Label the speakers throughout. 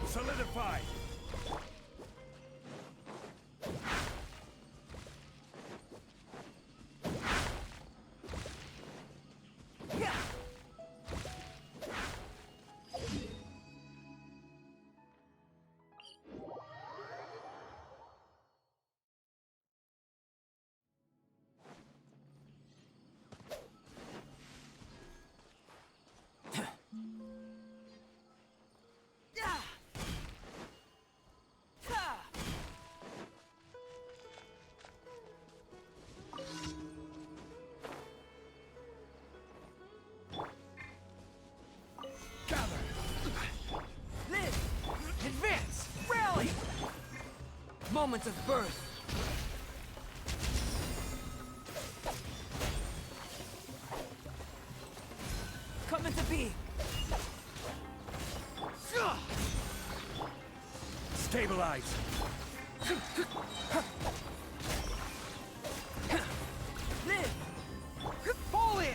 Speaker 1: Solidified!
Speaker 2: Moments of birth. Come into being.
Speaker 1: Stabilize!
Speaker 2: Live! Fall in!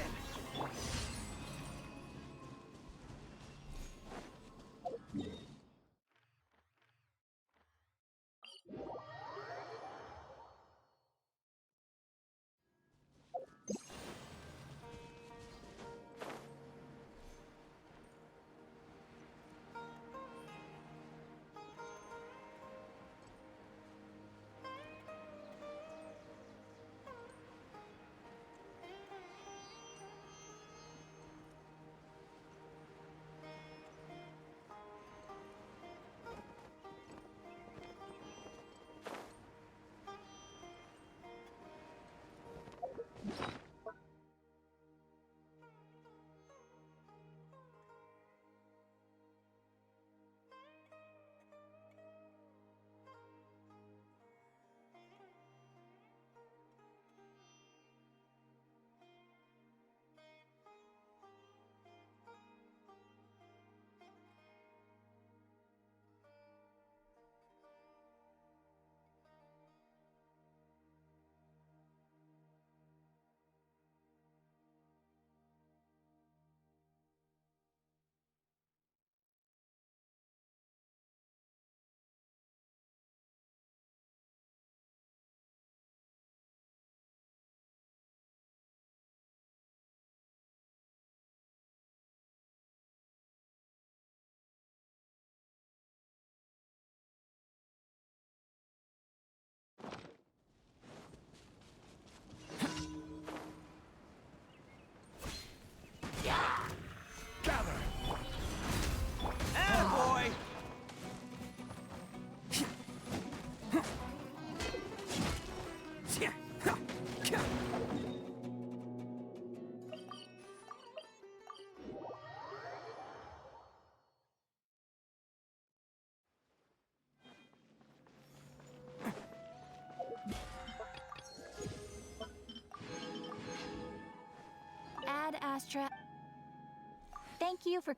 Speaker 3: Add Astra. Thank you for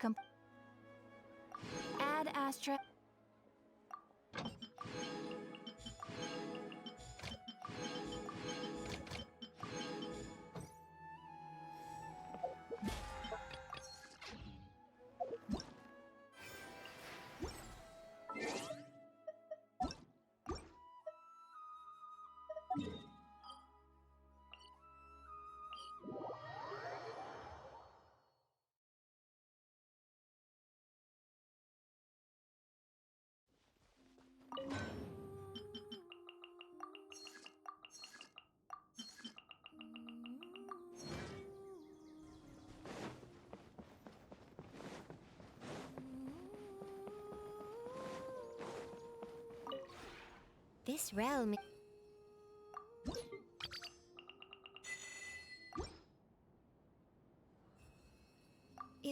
Speaker 3: Add Astra. This realm.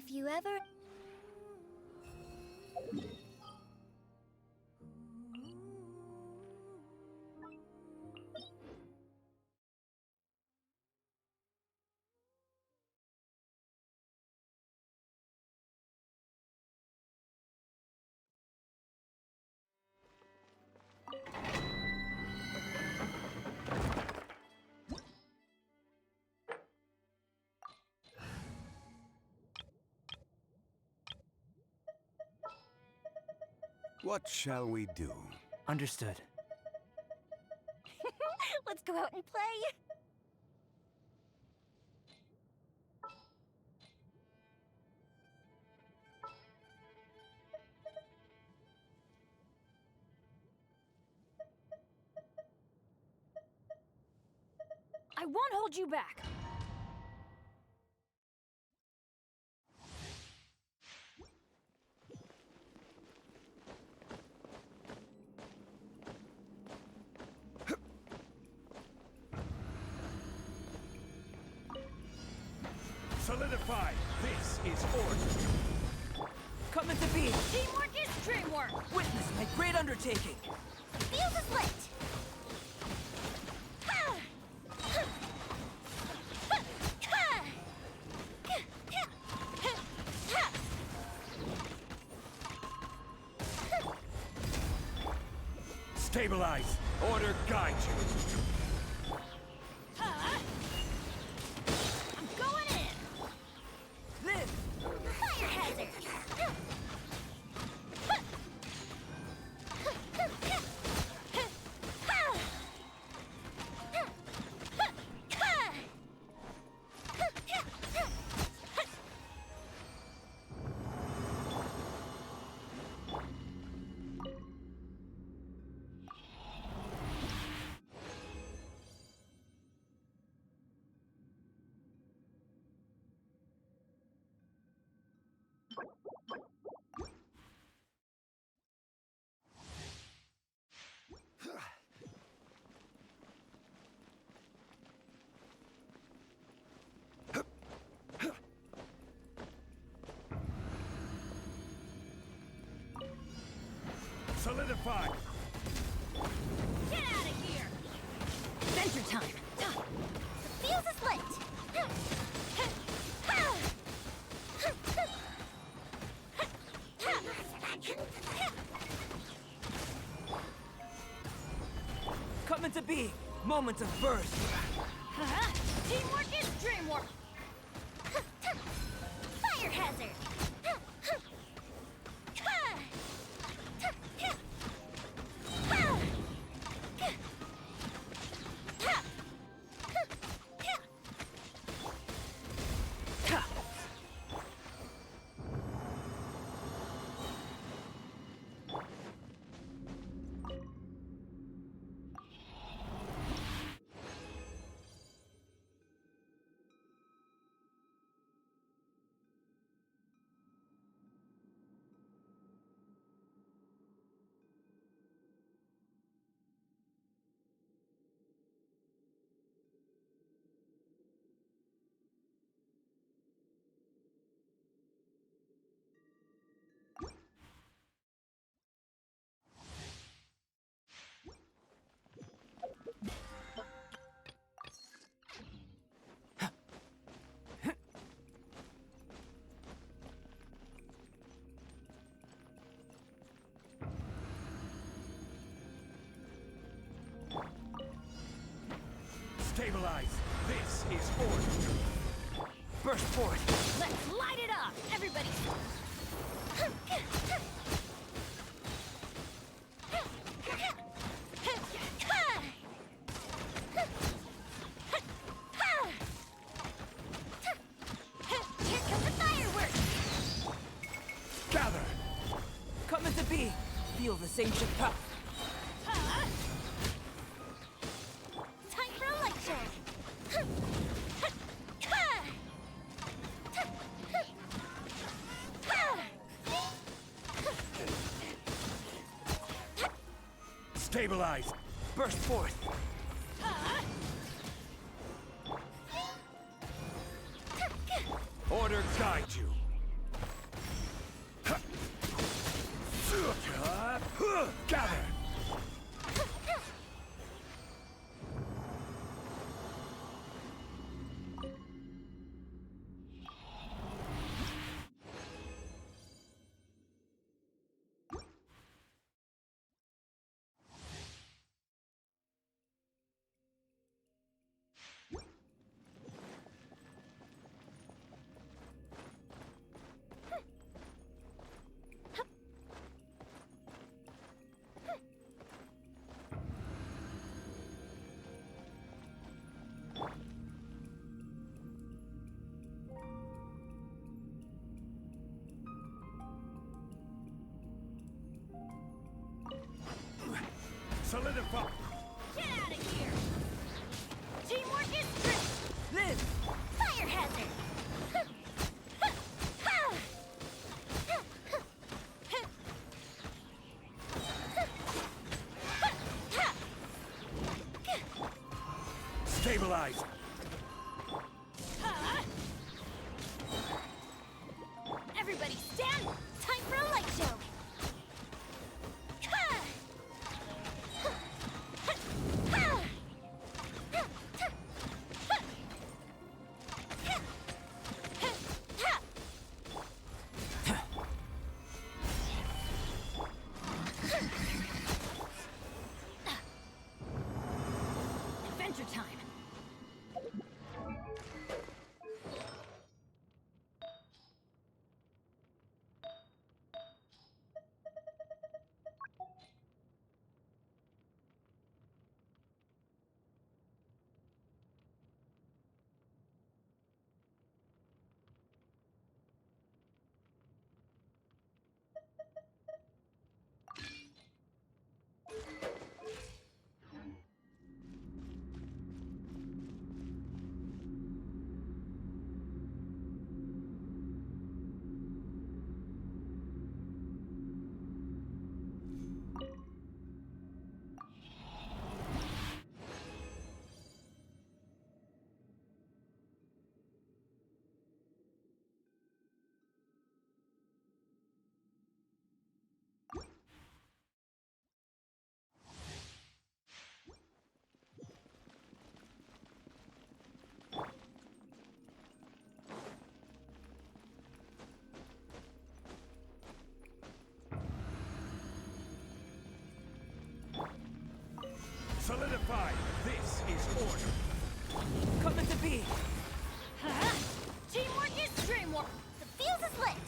Speaker 3: If you ever...
Speaker 1: What shall we do?
Speaker 2: Understood.
Speaker 3: Let's go out and play! I won't hold you back!
Speaker 1: Solidify! This is order!
Speaker 2: Coming to be!
Speaker 3: Teamwork is dreamwork!
Speaker 2: Witness my great undertaking!
Speaker 3: Fuse is lit!
Speaker 1: Stabilize! Order guide you!
Speaker 3: I'm going in!
Speaker 2: Live!
Speaker 3: Fire hazard!
Speaker 1: Solidify!
Speaker 3: Get out of here! Adventure time! The fuse is lit!
Speaker 2: Coming to be! Moments of birth!
Speaker 3: Teamwork is dreamwork! Fire hazard!
Speaker 1: Stabilize! This is order!
Speaker 2: Burst forth!
Speaker 3: Let's light it up! Everybody! Here comes the fireworks!
Speaker 1: Gather!
Speaker 2: Coming to be! Feel the same ship pop!
Speaker 3: Time for a light show!
Speaker 1: Stabilize!
Speaker 2: Burst forth!
Speaker 1: Order guide you! Stabilize!
Speaker 3: Everybody stand! Time for a light show! Adventure time!
Speaker 1: Solidify! This is order!
Speaker 2: Coming to be!
Speaker 3: Teamwork is dreamwork! The fuse is lit!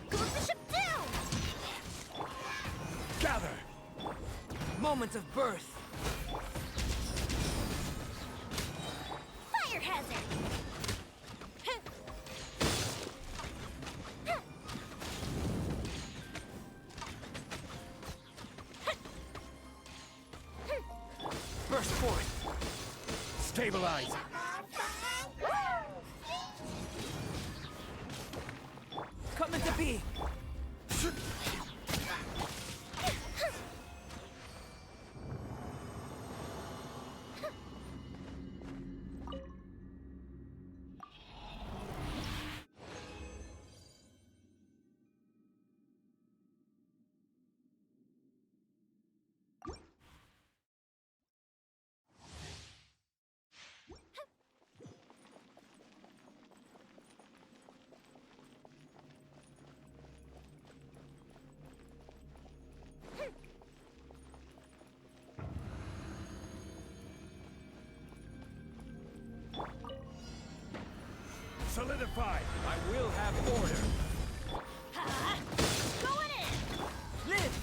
Speaker 3: Goes the ship down!
Speaker 1: Gather!
Speaker 2: Moment of birth!
Speaker 3: Fire hazard!
Speaker 2: Burst forth!
Speaker 1: Stabilize!
Speaker 2: Coming to be!
Speaker 1: Solidify! I will have order!
Speaker 3: Going in!
Speaker 2: Live!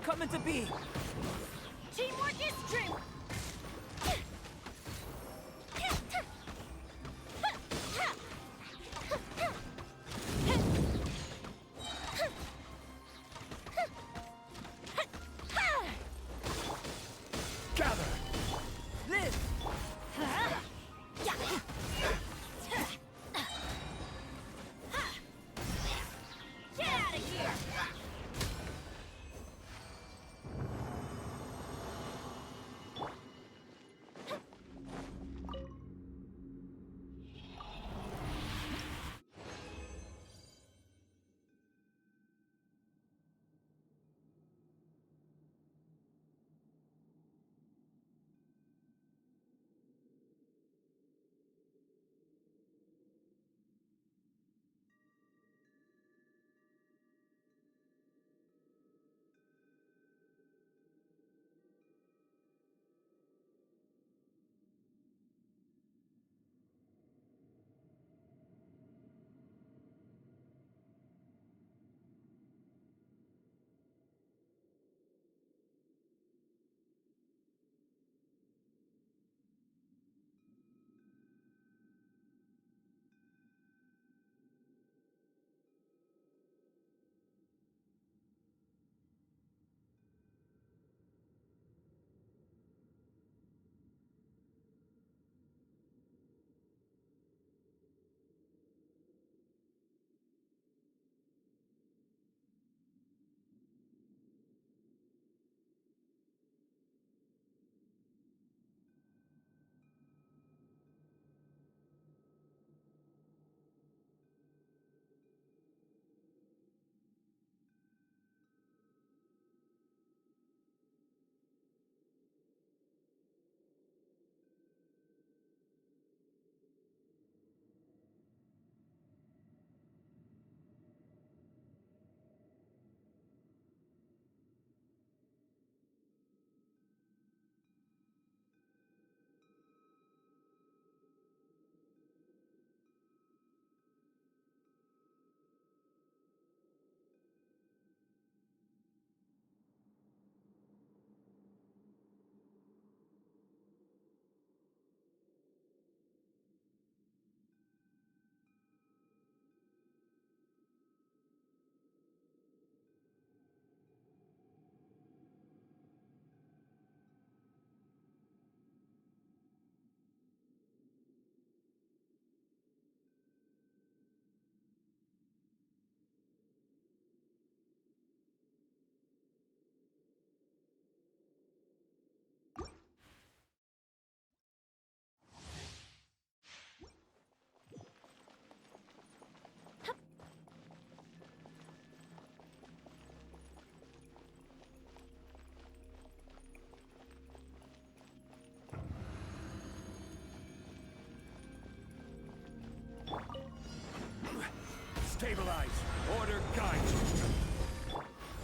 Speaker 2: Coming to be!
Speaker 3: Teamwork is dreamwork!
Speaker 1: Gather!
Speaker 2: Live!
Speaker 3: Get out of here!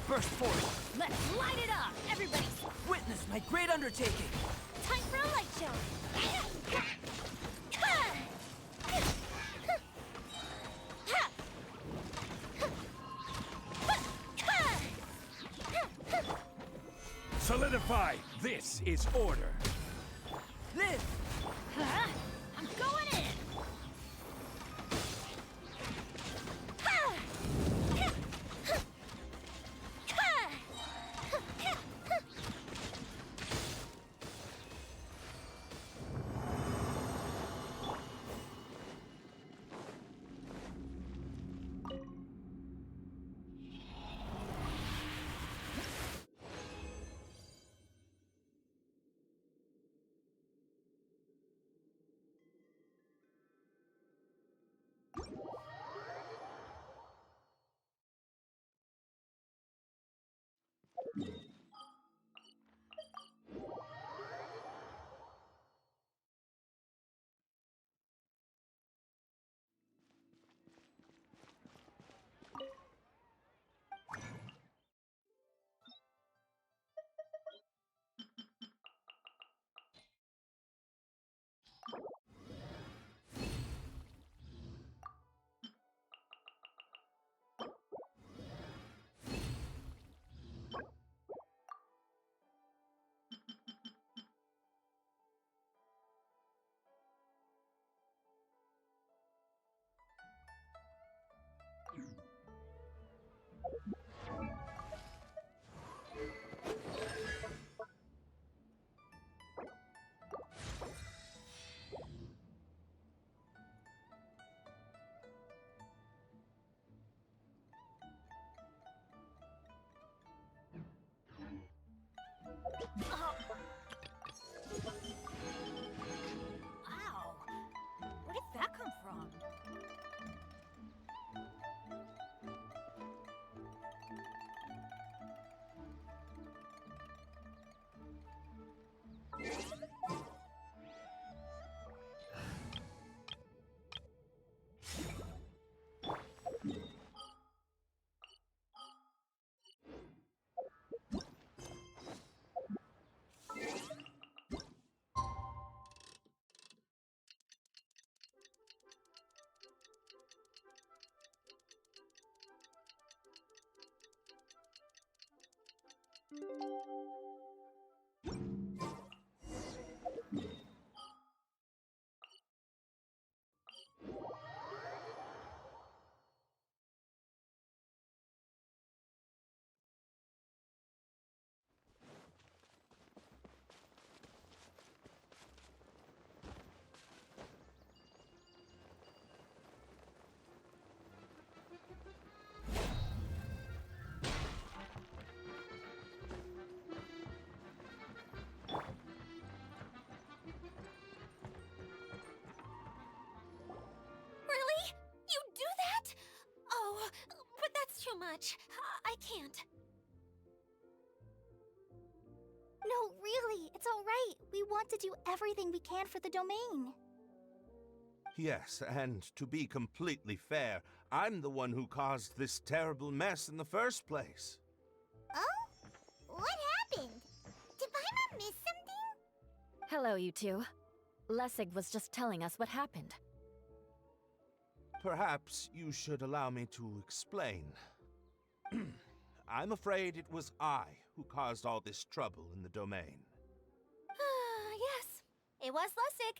Speaker 2: burst forth.
Speaker 3: Let's light it up! Everybody,
Speaker 2: Witness my great undertaking.
Speaker 3: time for a light show!
Speaker 1: Solidify! This is order!
Speaker 2: Live!
Speaker 3: Huh? I'm going in! Wow! Where did that come from? Really? You do that? Oh, but that's too much. I can't.
Speaker 4: No, really, it's all right. We want to do everything we can for the domain.
Speaker 5: Yes, and to be completely fair, I'm the one who caused this terrible mess in the first place.
Speaker 4: Oh? What happened? Did Paimon miss something?
Speaker 6: Hello, you two. Lessig was just telling us what happened.
Speaker 5: Perhaps you should allow me to explain. I'm afraid it was I who caused all this trouble in the domain.
Speaker 4: Yes, it was Lessig.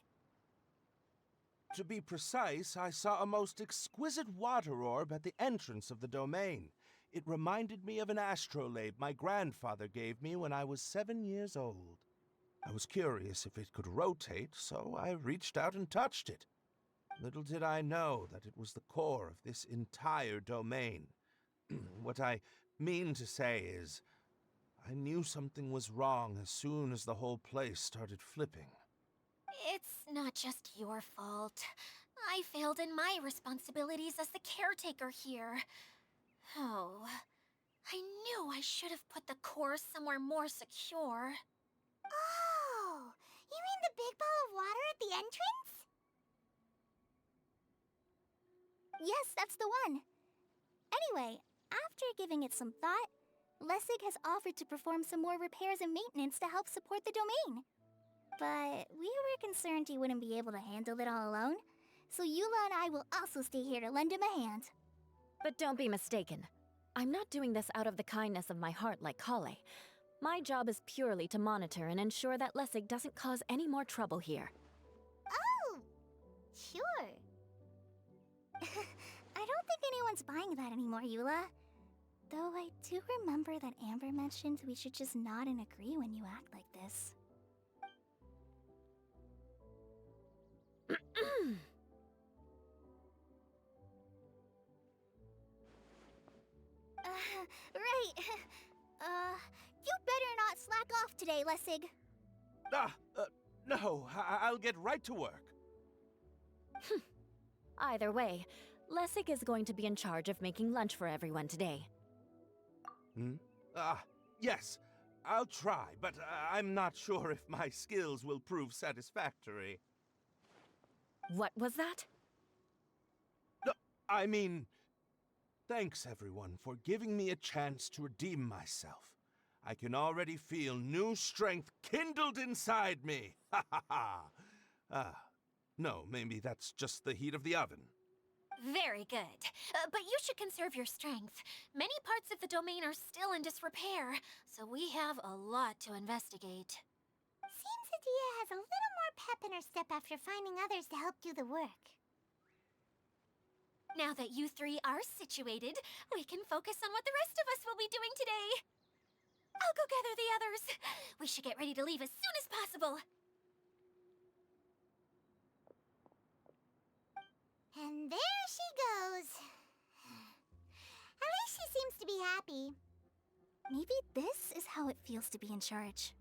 Speaker 5: To be precise, I saw a most exquisite water orb at the entrance of the domain. It reminded me of an astrolabe my grandfather gave me when I was 7 years old. I was curious if it could rotate, so I reached out and touched it. Little did I know that it was the core of this entire domain. What I mean to say is, I knew something was wrong as soon as the whole place started flipping.
Speaker 3: It's not just your fault. I failed in my responsibilities as the caretaker here. Oh, I knew I should have put the core somewhere more secure.
Speaker 4: Oh, you mean the big ball of water at the entrance? Yes, that's the one. Anyway, after giving it some thought, Lessig has offered to perform some more repairs and maintenance to help support the domain. But we were concerned he wouldn't be able to handle it all alone, so Eula and I will also stay here to lend him a hand.
Speaker 6: But don't be mistaken. I'm not doing this out of the kindness of my heart like Kale. My job is purely to monitor and ensure that Lessig doesn't cause any more trouble here.
Speaker 4: Oh! Sure. I don't think anyone's buying that anymore, Eula. Though I do remember that Amber mentioned we should just nod and agree when you act like this. Right. You better not slack off today, Lessig.
Speaker 5: No, I'll get right to work.
Speaker 6: Either way, Lessig is going to be in charge of making lunch for everyone today.
Speaker 5: Yes, I'll try, but I'm not sure if my skills will prove satisfactory.
Speaker 6: What was that?
Speaker 5: No, I mean, thanks everyone for giving me a chance to redeem myself. I can already feel new strength kindled inside me. Ha ha ha. No, maybe that's just the heat of the oven.
Speaker 3: Very good. But you should conserve your strength. Many parts of the domain are still in disrepair, so we have a lot to investigate.
Speaker 4: Seems Adia has a little more pep in her step after finding others to help do the work.
Speaker 3: Now that you three are situated, we can focus on what the rest of us will be doing today. I'll go gather the others. We should get ready to leave as soon as possible.
Speaker 4: And there she goes. At least she seems to be happy. Maybe this is how it feels to be in charge.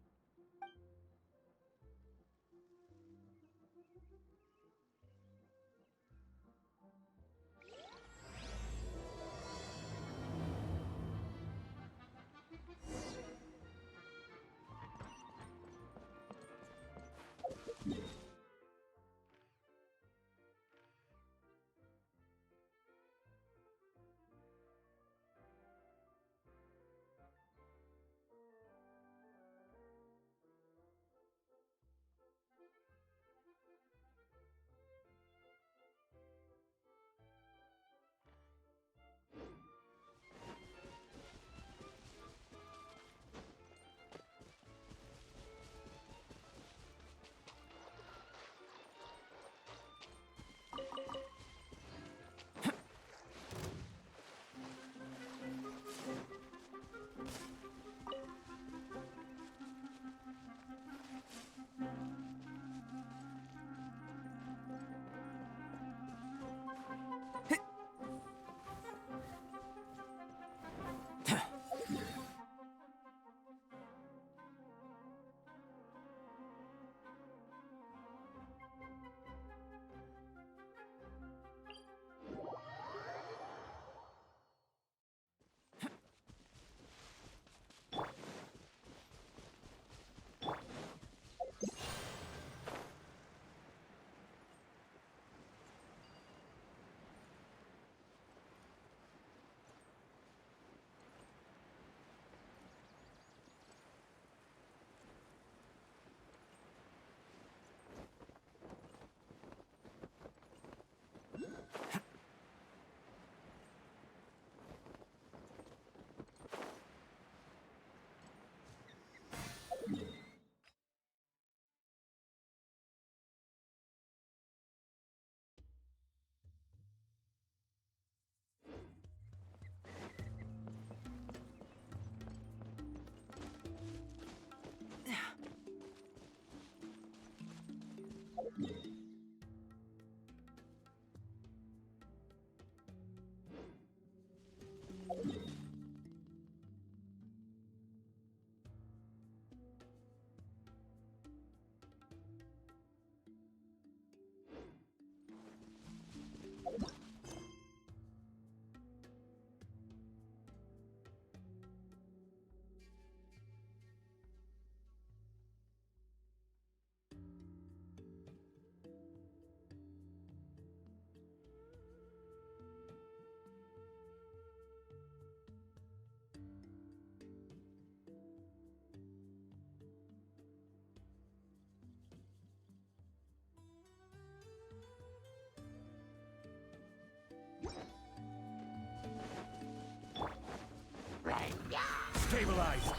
Speaker 1: stabilized.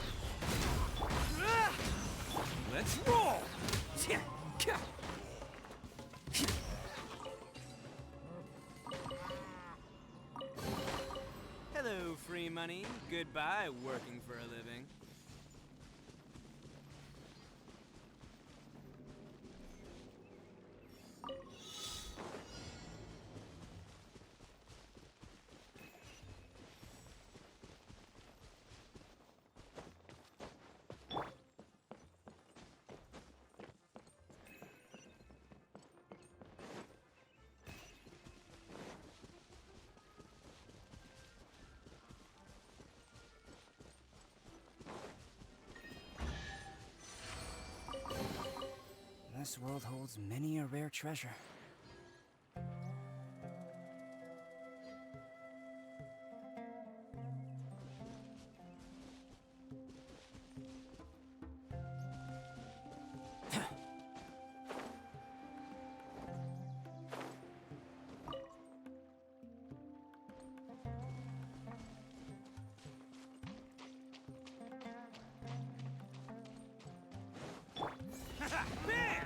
Speaker 1: Let's roll!
Speaker 7: Hello, free money. Goodbye, working for a living. This world holds many a rare treasure.
Speaker 1: Bam!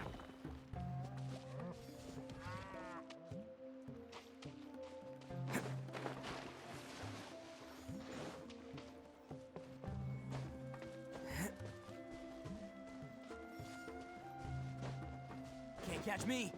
Speaker 7: Can't catch me.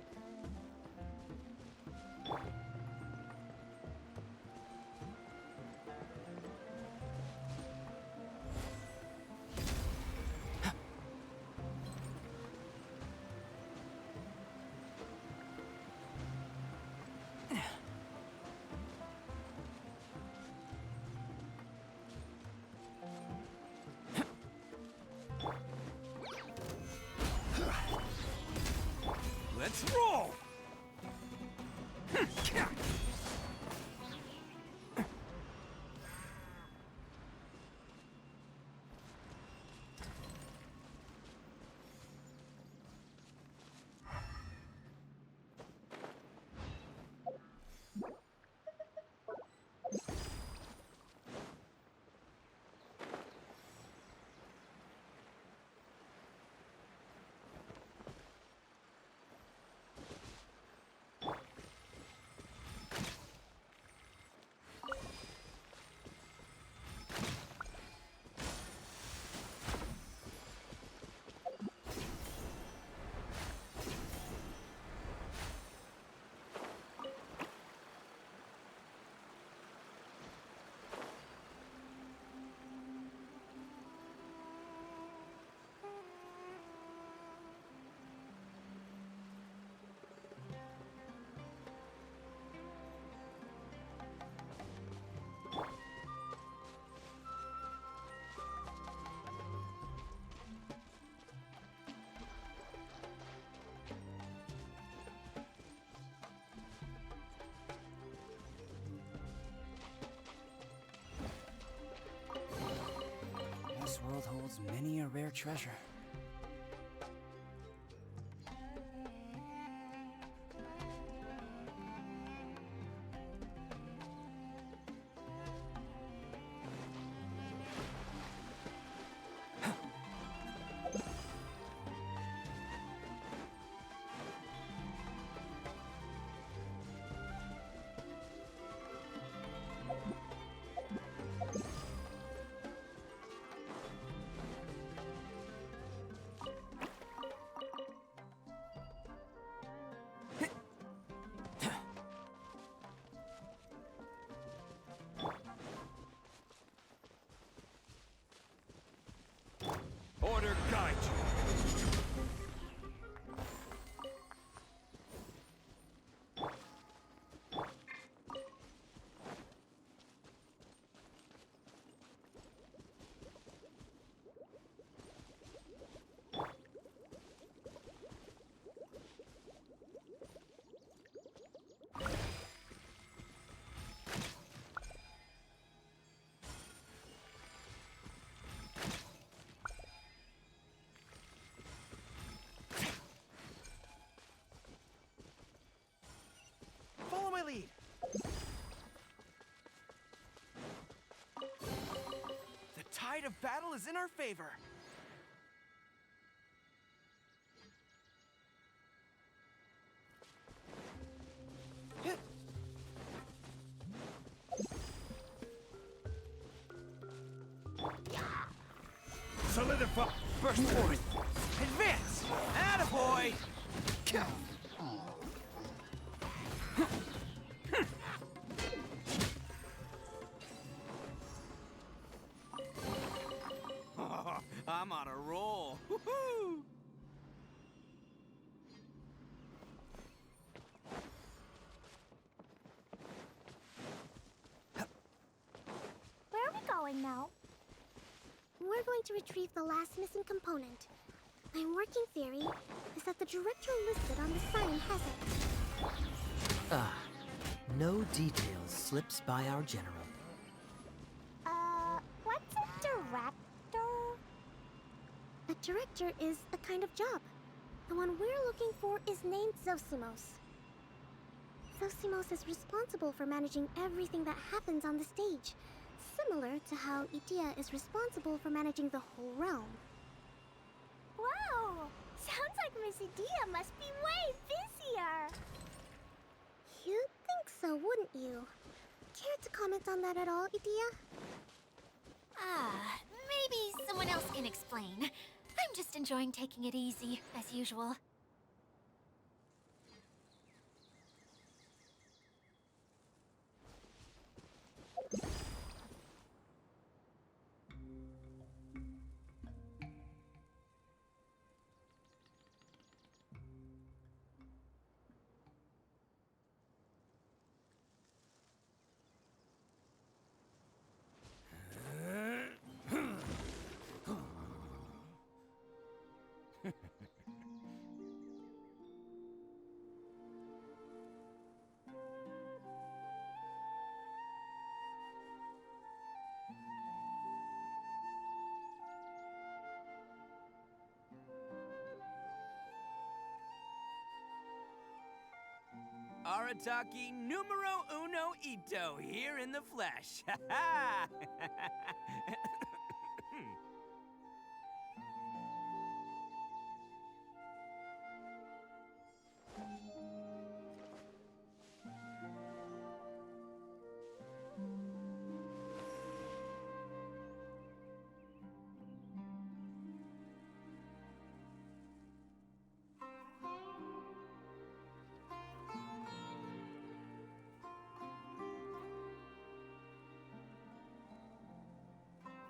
Speaker 1: Let's roll!
Speaker 7: This world holds many a rare treasure.
Speaker 1: Order guide you.
Speaker 7: tide of battle is in our favor.
Speaker 1: Solidify.
Speaker 7: Burst forth. Advance. Attaboy. I'm on a roll. Woohoo!
Speaker 4: Where are we going now? We're going to retrieve the last missing component. My working theory is that the director listed on the sign hasn't.
Speaker 8: No details slips by our general.
Speaker 4: What's a director? A director is a kind of job. The one we're looking for is named Zosimos. Zosimos is responsible for managing everything that happens on the stage, similar to how Idea is responsible for managing the whole realm. Wow! Sounds like Miss Idea must be way busier! You'd think so, wouldn't you? Care to comment on that at all, Idea?
Speaker 3: Maybe someone else can explain. I'm just enjoying taking it easy, as usual.
Speaker 7: Arataki numero uno ito here in the flesh. Ha ha!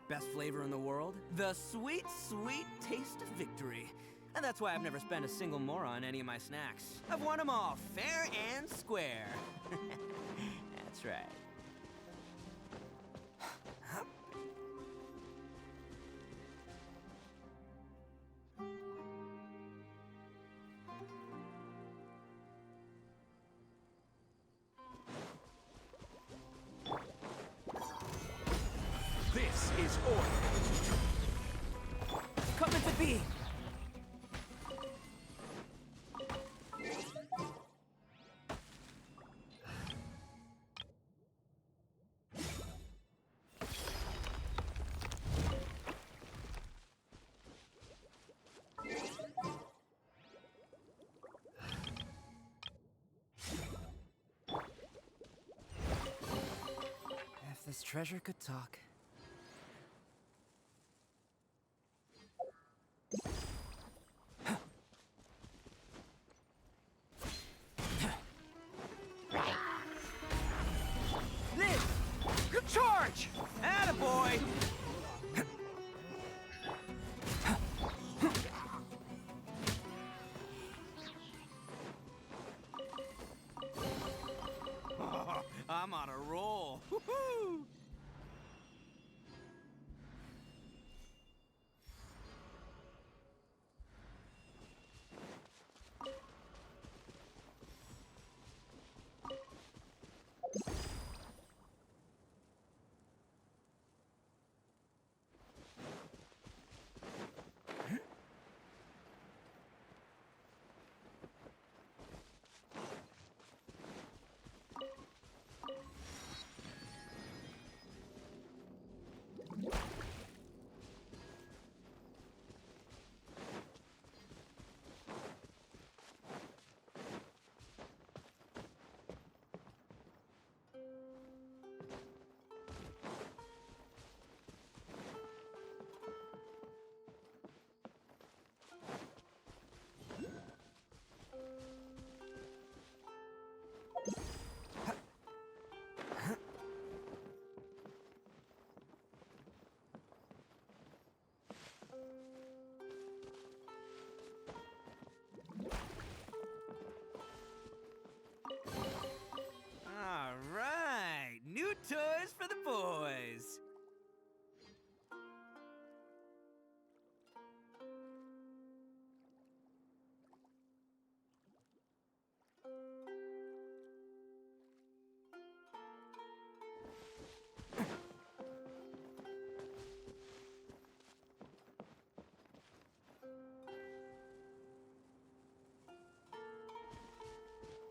Speaker 7: Best flavor in the world? The sweet, sweet taste of victory. And that's why I've never spent a single more on any of my snacks. I've won them all, fair and square. That's right.
Speaker 1: This is order.
Speaker 2: Coming to be!
Speaker 7: If this treasure could talk. Liz! Good charge! Attaboy! I'm on a roll. Woohoo!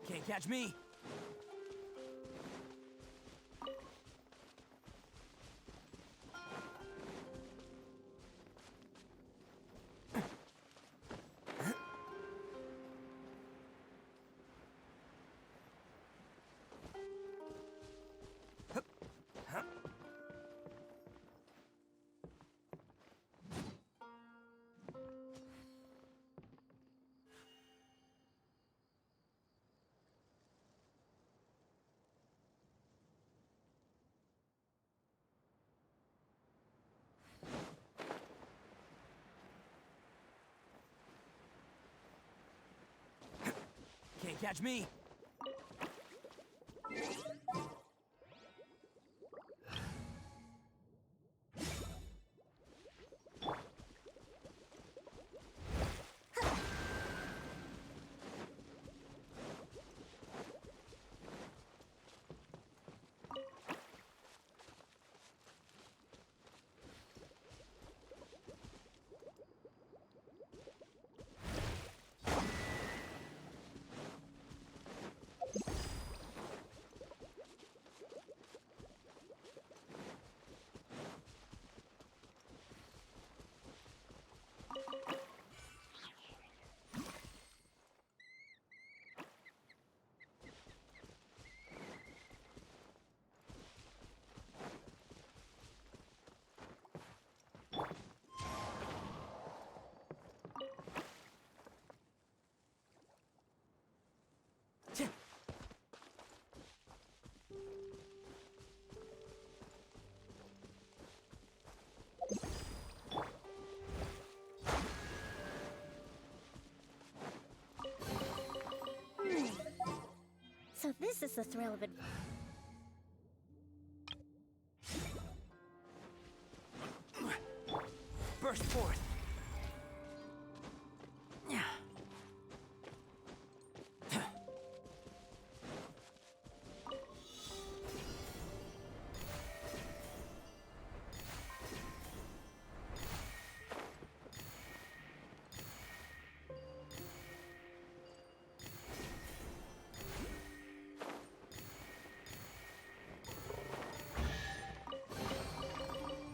Speaker 7: Can't catch me! Can't catch me!
Speaker 4: So this is the thrill of it.
Speaker 7: Burst forth!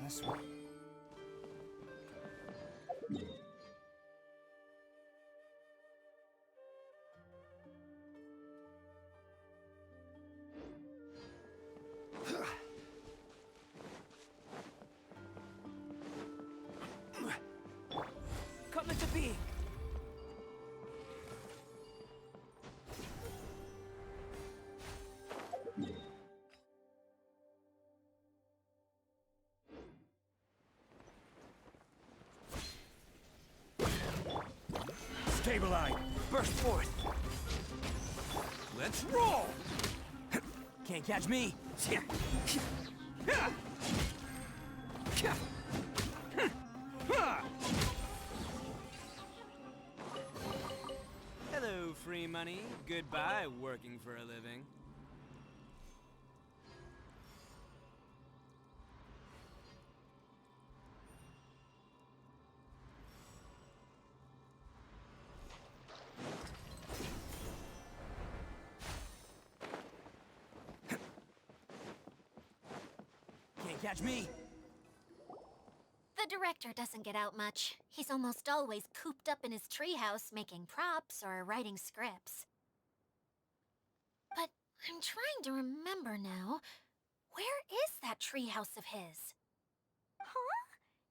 Speaker 5: This way.
Speaker 2: Come into being!
Speaker 1: Stabilize!
Speaker 7: Burst forth! Let's roll! Can't catch me! Hello, free money. Goodbye, working for a living. Can't catch me!
Speaker 3: The director doesn't get out much. He's almost always cooped up in his treehouse making props or writing scripts. But I'm trying to remember now. Where is that treehouse of his?
Speaker 4: Huh?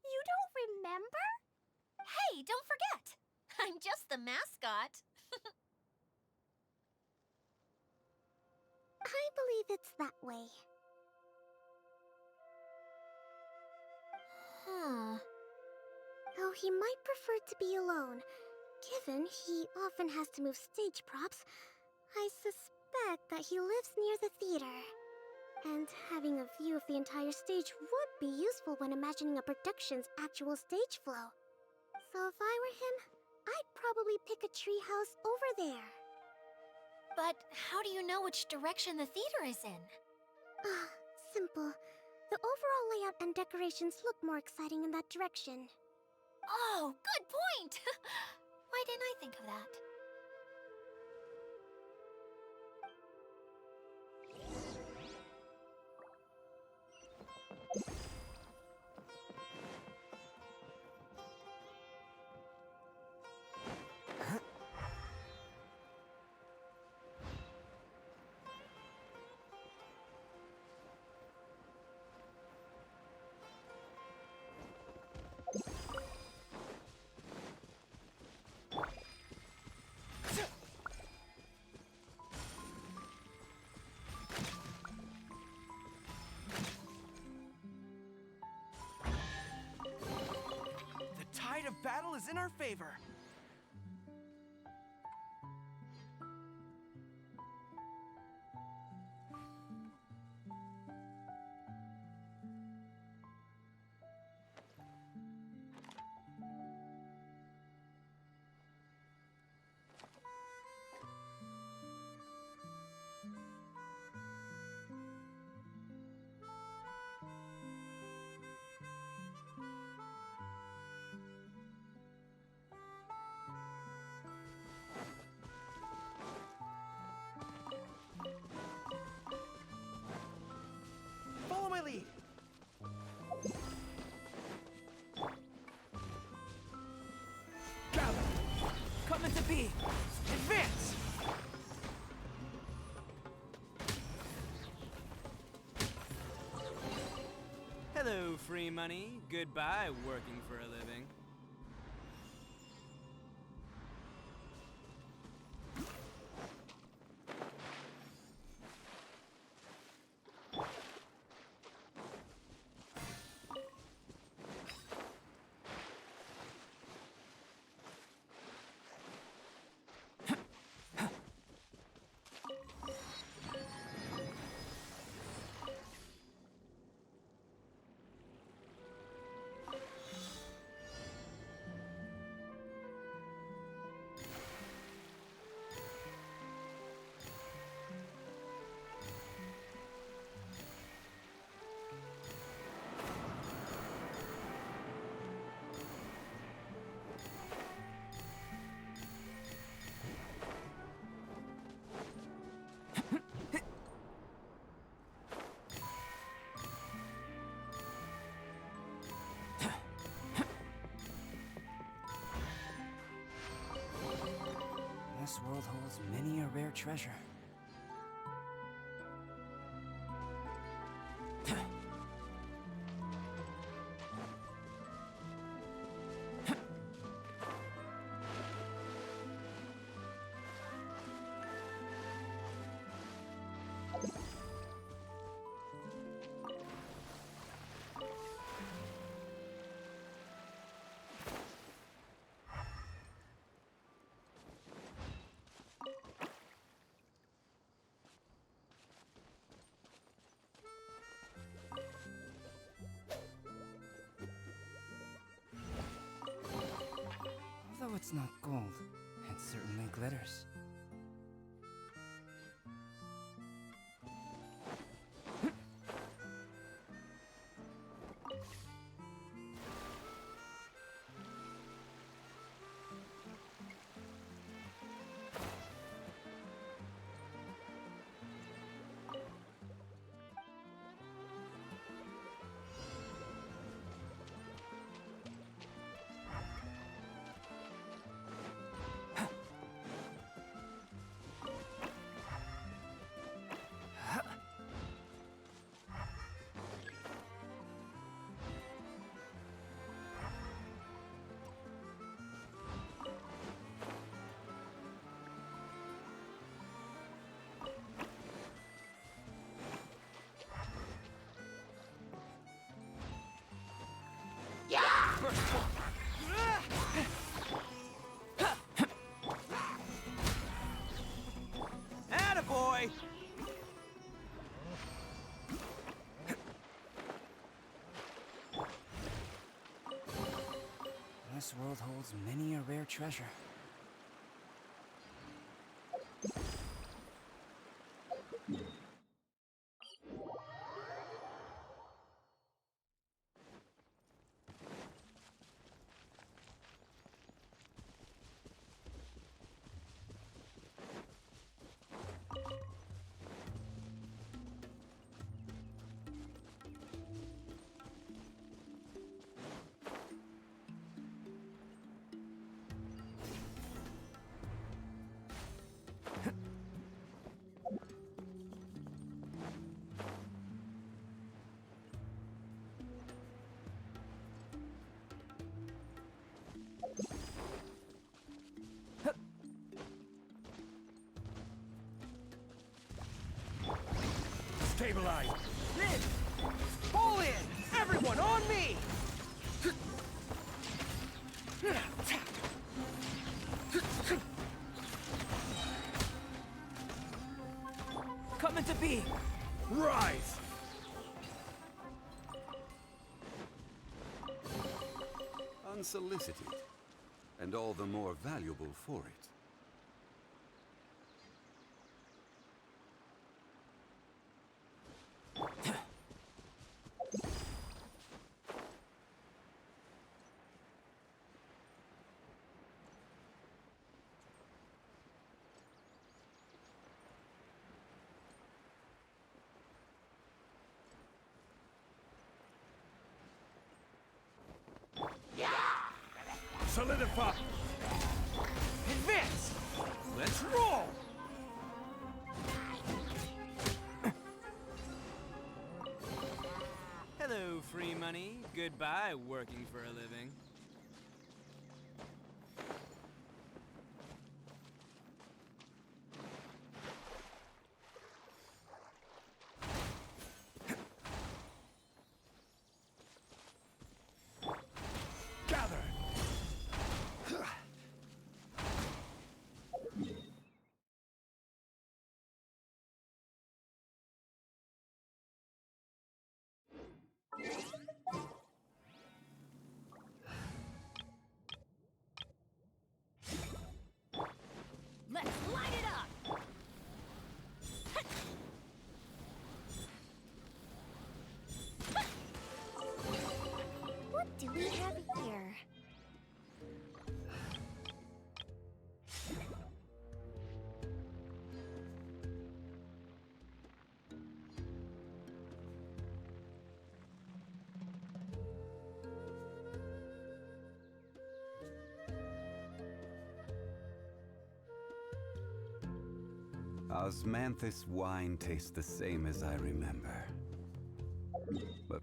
Speaker 4: You don't remember?
Speaker 3: Hey, don't forget! I'm just the mascot.
Speaker 4: I believe it's that way.
Speaker 3: Huh.
Speaker 4: Though he might prefer to be alone, given he often has to move stage props, I suspect that he lives near the theater. And having a view of the entire stage would be useful when imagining a production's actual stage flow. So if I were him, I'd probably pick a treehouse over there.
Speaker 3: But how do you know which direction the theater is in?
Speaker 4: Simple. The overall layout and decorations look more exciting in that direction.
Speaker 3: Oh, good point! Why didn't I think of that?
Speaker 9: battle is in our favor. Follow my lead.
Speaker 2: Gather! Coming to be!
Speaker 9: Advance!
Speaker 7: Hello, free money. Goodbye, working for a living.
Speaker 9: This world holds many a rare treasure. Although it's not gold, it certainly glitters.
Speaker 7: Attaboy!
Speaker 9: This world holds many a rare treasure.
Speaker 1: Stabilize!
Speaker 9: Rid! Fall in! Everyone on me!
Speaker 10: unsolicited, and all the more valuable for it.
Speaker 1: Solidify!
Speaker 7: Advance! Let's roll! Hello, free money. Goodbye, working for a living.
Speaker 1: Gather!
Speaker 2: Let's light it up!
Speaker 4: What do we have here?
Speaker 10: Osmanthus wine tastes the same as I remember. But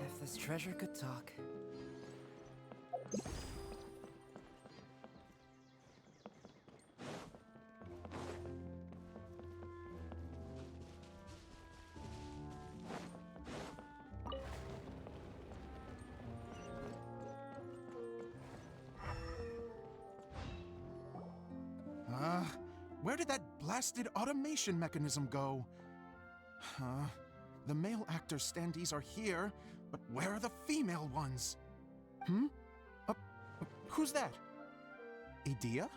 Speaker 9: If this treasure could talk.
Speaker 11: Where did that blasted automation mechanism go? The male actor standees are here, but where are the female ones? Who's that? Idea?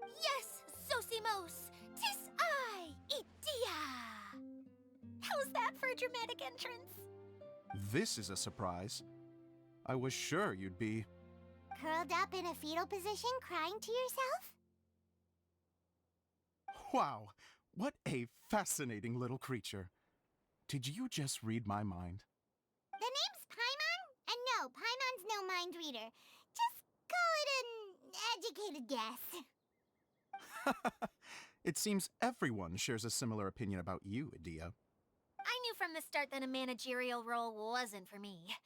Speaker 3: Yes, Sosimos! 'Tis I, Idea! How's that for a dramatic entrance?
Speaker 11: This is a surprise. I was sure you'd be...
Speaker 4: Curled up in a fetal position, crying to yourself?
Speaker 11: Wow, what a fascinating little creature. Did you just read my mind?
Speaker 4: The name's Paimon? And no, Paimon's no mind reader. Just call it an educated guess.
Speaker 11: It seems everyone shares a similar opinion about you, Idea.
Speaker 3: I knew from the start that a managerial role wasn't for me.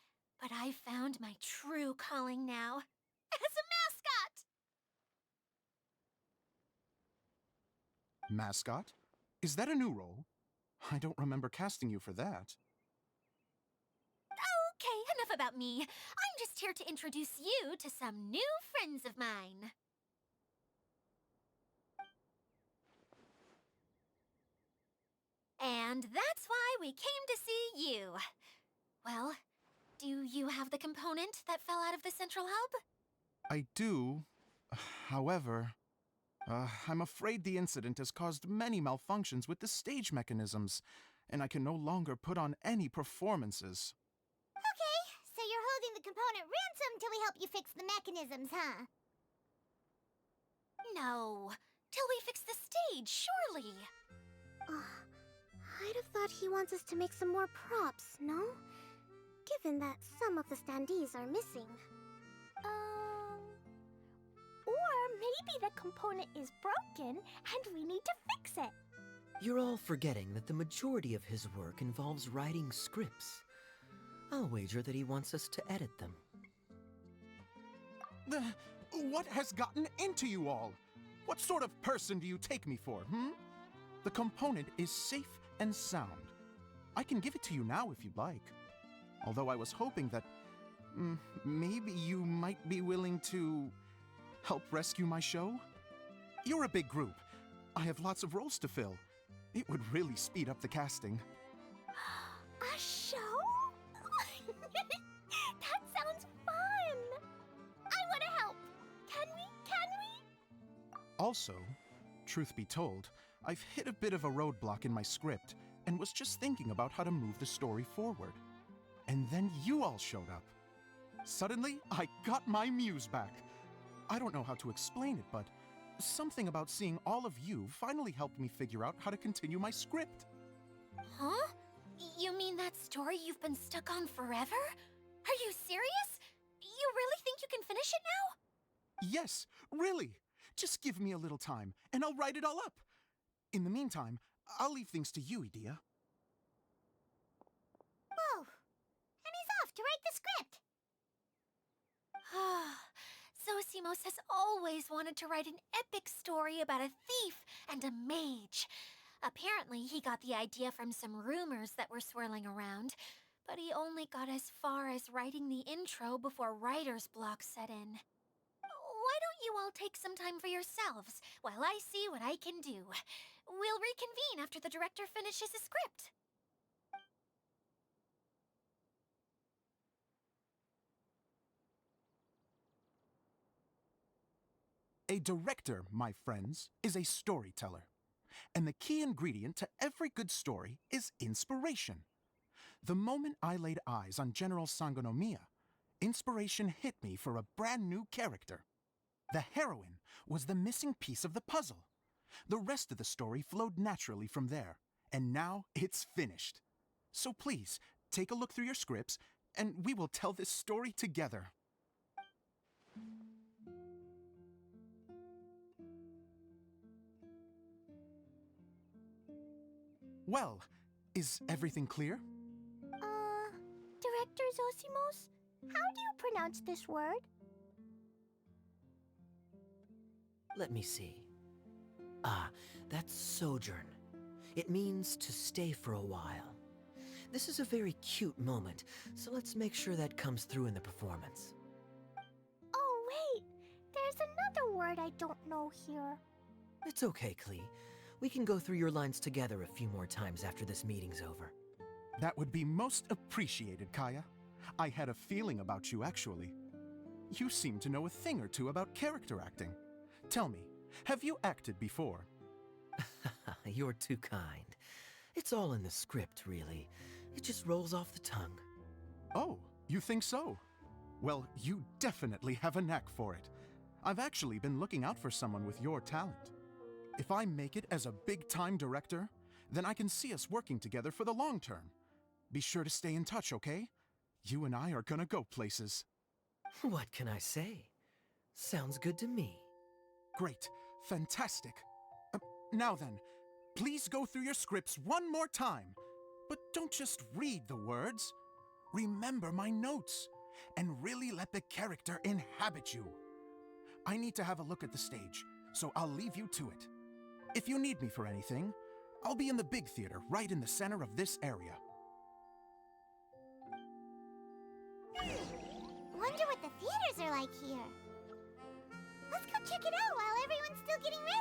Speaker 3: But I found my true calling now. As a mascot!
Speaker 11: Mascot? Is that a new role? I don't remember casting you for that.
Speaker 3: Okay, enough about me. I'm just here to introduce you to some new friends of mine. And that's why we came to see you. Well, do you have the component that fell out of the central hub?
Speaker 11: I do. However, I'm afraid the incident has caused many malfunctions with the stage mechanisms, and I can no longer put on any performances.
Speaker 4: Okay, so you're holding the component ransom till we help you fix the mechanisms, huh?
Speaker 3: No, till we fix the stage, surely.
Speaker 12: I'd have thought he wants us to make some more props, no? Given that some of the standees are missing.
Speaker 4: Or maybe the component is broken and we need to fix it.
Speaker 8: You're all forgetting that the majority of his work involves writing scripts. I'll wager that he wants us to edit them.
Speaker 11: What has gotten into you all? What sort of person do you take me for, The component is safe and sound. I can give it to you now if you'd like. Although I was hoping that maybe you might be willing to help rescue my show? You're a big group. I have lots of roles to fill. It would really speed up the casting.
Speaker 4: A show? That sounds fun! I want to help! Can we?
Speaker 11: Also, truth be told, I've hit a bit of a roadblock in my script and was just thinking about how to move the story forward. And then you all showed up. Suddenly, I got my muse back. I don't know how to explain it, but something about seeing all of you finally helped me figure out how to continue my script.
Speaker 3: Huh? You mean that story you've been stuck on forever? Are you serious? You really think you can finish it now?
Speaker 11: Yes, really. Just give me a little time, and I'll write it all up. In the meantime, I'll leave things to you, Edea.
Speaker 4: Whoa! And he's off to write the script!
Speaker 3: Zosimos has always wanted to write an epic story about a thief and a mage. Apparently, he got the idea from some rumors that were swirling around, but he only got as far as writing the intro before writer's block set in. Why don't you all take some time for yourselves while I see what I can do? We'll reconvene after the director finishes his script.
Speaker 11: A director, my friends, is a storyteller. And the key ingredient to every good story is inspiration. The moment I laid eyes on General Sangonomiya, inspiration hit me for a brand new character. The heroine was the missing piece of the puzzle. The rest of the story flowed naturally from there, and now it's finished. So please, take a look through your scripts, and we will tell this story together. Well, is everything clear?
Speaker 4: Director Zosimos, how do you pronounce this word?
Speaker 8: Let me see. Ah, that's sojourn. It means to stay for a while. This is a very cute moment, so let's make sure that comes through in the performance.
Speaker 4: Oh, wait! There's another word I don't know here.
Speaker 8: It's okay, Klee. We can go through your lines together a few more times after this meeting's over.
Speaker 11: That would be most appreciated, Kaya. I had a feeling about you, actually. You seem to know a thing or two about character acting. Tell me, have you acted before?
Speaker 8: You're too kind. It's all in the script, really. It just rolls off the tongue.
Speaker 11: Oh, you think so? Well, you definitely have a knack for it. I've actually been looking out for someone with your talent. If I make it as a big-time director, then I can see us working together for the long term. Be sure to stay in touch, okay? You and I are gonna go places.
Speaker 8: What can I say? Sounds good to me.
Speaker 11: Great. Fantastic. Now then, please go through your scripts one more time. But don't just read the words. Remember my notes, and really let the character inhabit you. I need to have a look at the stage, so I'll leave you to it. If you need me for anything, I'll be in the big theater right in the center of this area.
Speaker 12: Wonder what the theaters are like here. Let's go check it out while everyone's still getting ready.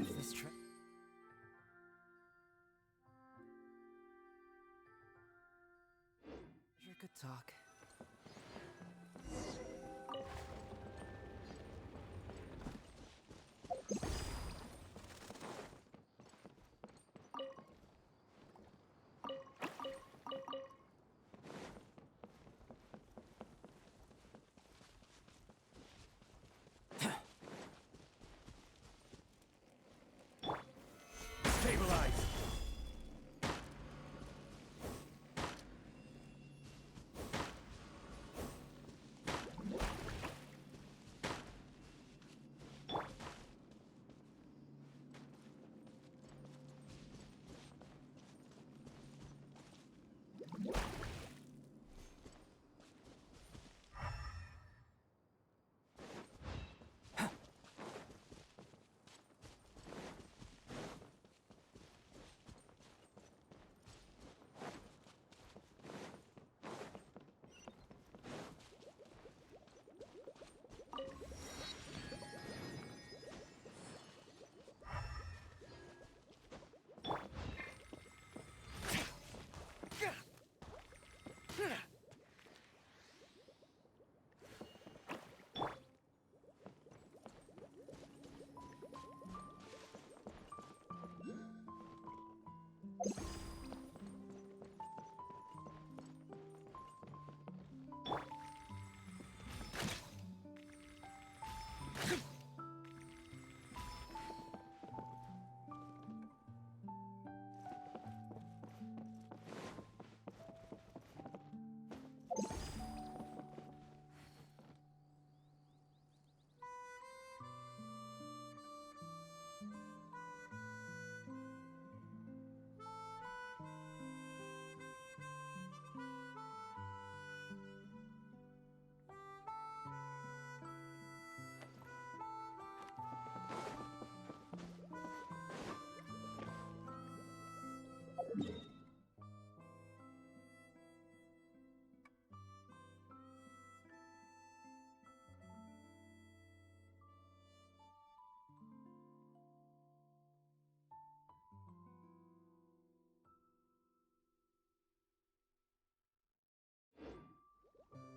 Speaker 9: If this trip... Sure could talk.
Speaker 1: Stabilize!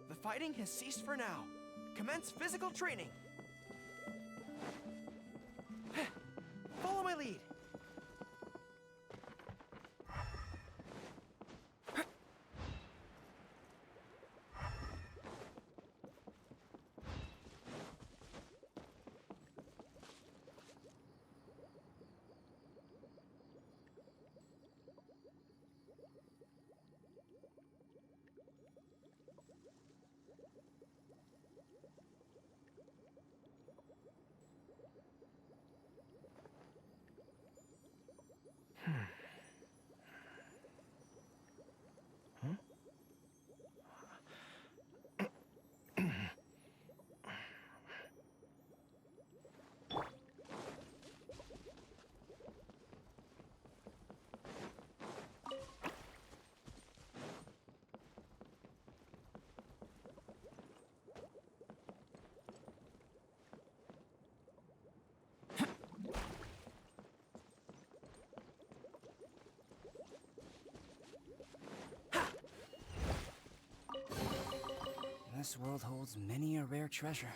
Speaker 13: The fighting has ceased for now. Commence physical training. Follow my lead.
Speaker 9: This world holds many a rare treasure.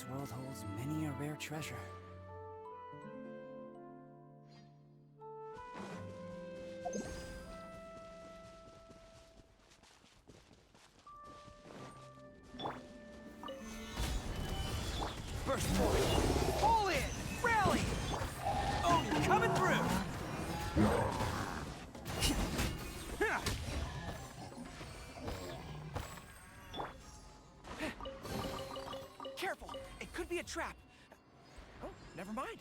Speaker 9: This world holds many a rare treasure.
Speaker 13: Burst forward! Pull in! Rally! Oh, you're coming through! Careful! It could be a trap! Oh, never mind.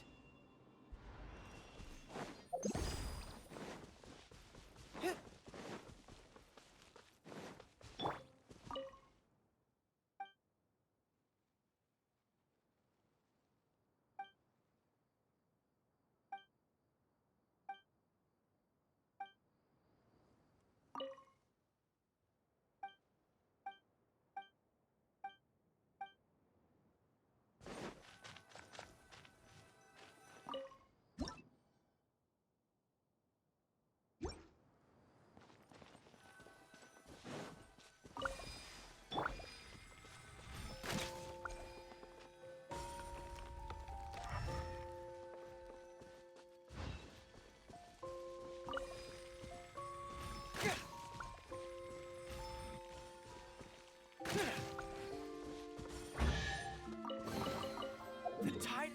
Speaker 13: The tide...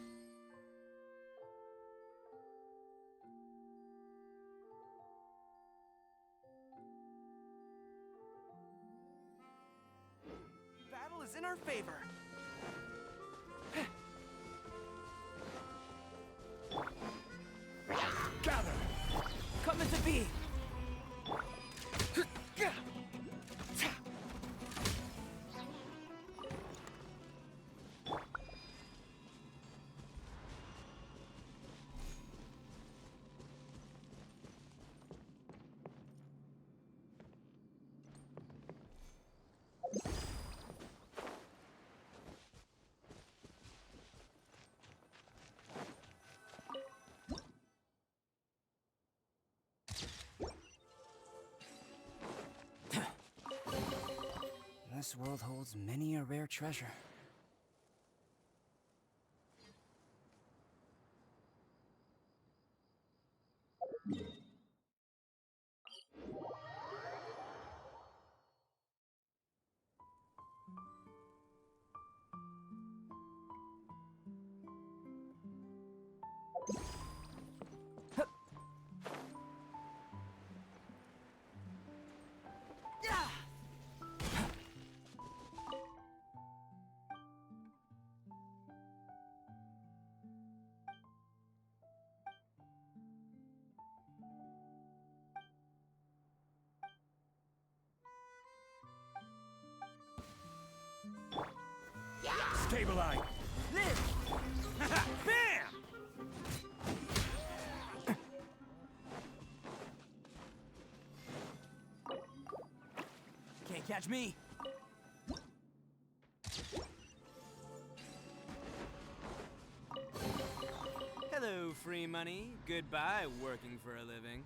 Speaker 13: Battle is in our favor.
Speaker 1: Gather!
Speaker 2: Come as a bee!
Speaker 9: This world holds many a rare treasure.
Speaker 1: Stabilize!
Speaker 13: Live! Bam!
Speaker 2: Can't catch me!
Speaker 7: Hello, free money. Goodbye, working for a living.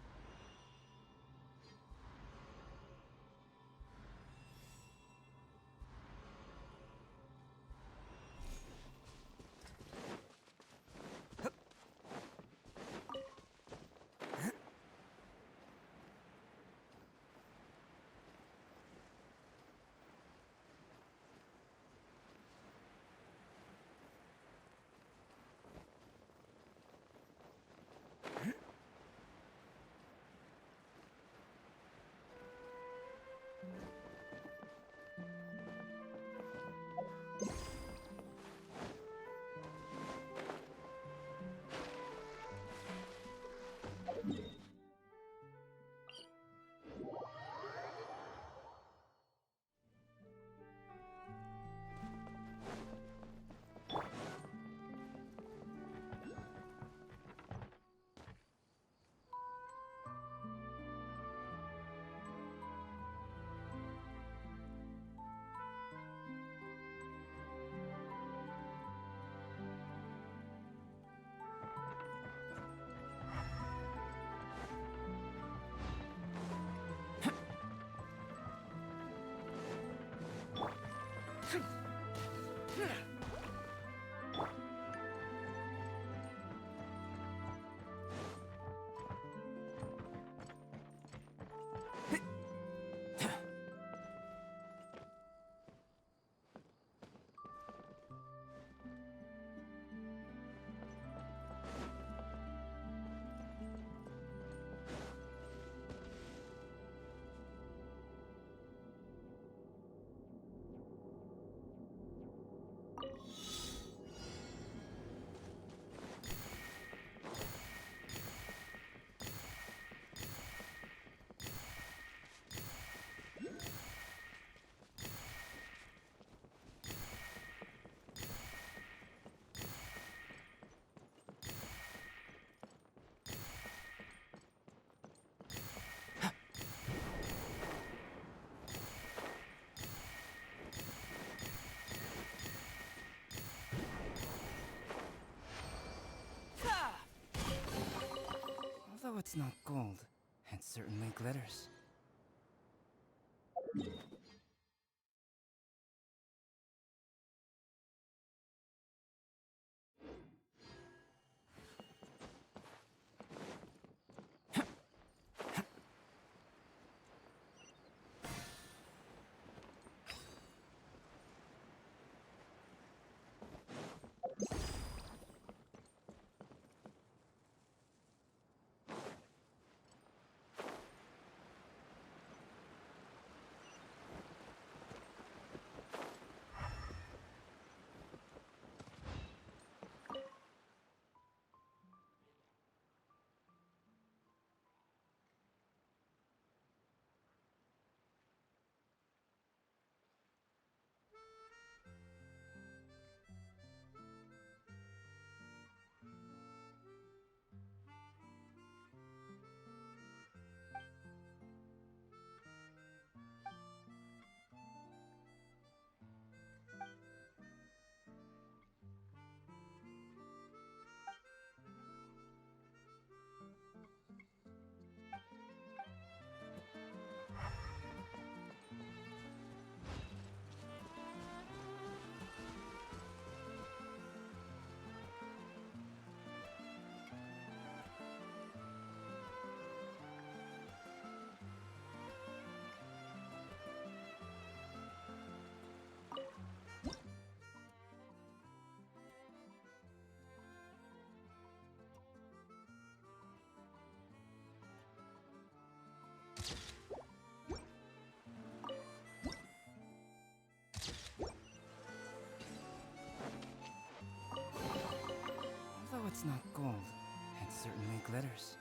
Speaker 9: it's not gold, it certainly glitters. Although it's not gold, it certainly glitters.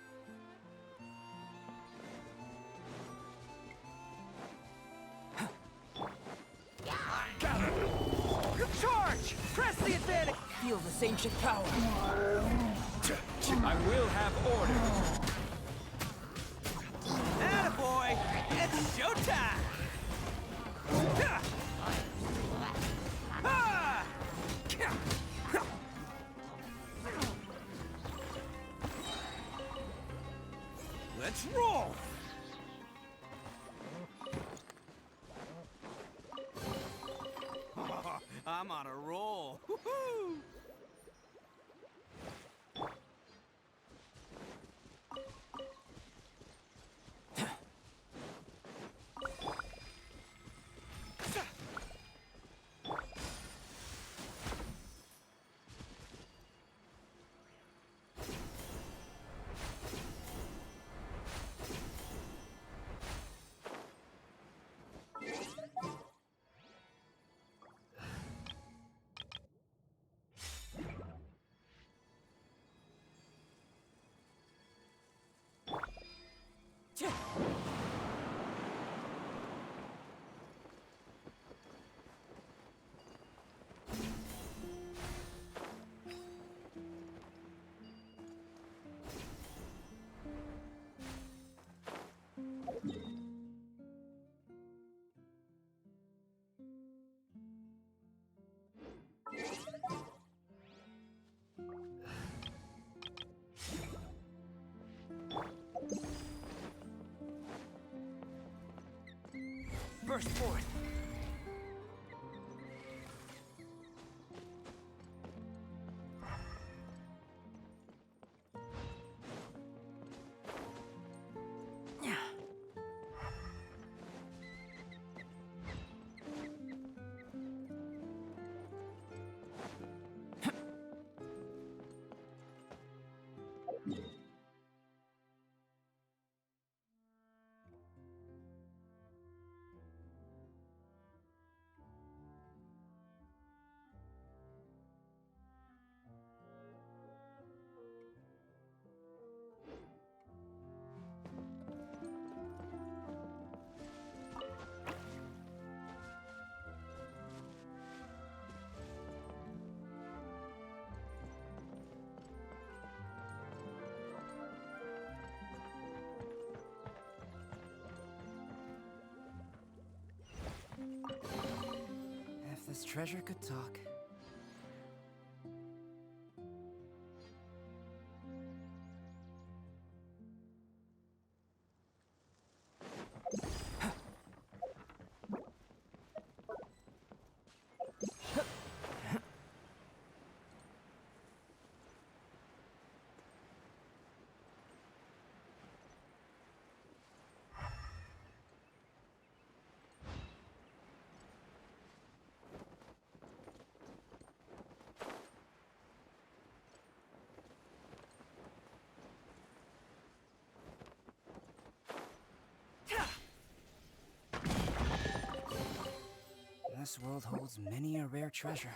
Speaker 13: Charge! Press the advantage!
Speaker 2: Feel this ancient power.
Speaker 1: I will have order.
Speaker 7: Attaboy! It's showtime! Ha! Ha! Let's roll! I'm on a roll. Woohoo!
Speaker 2: Burst forth.
Speaker 9: If this treasure could talk. This world holds many a rare treasure.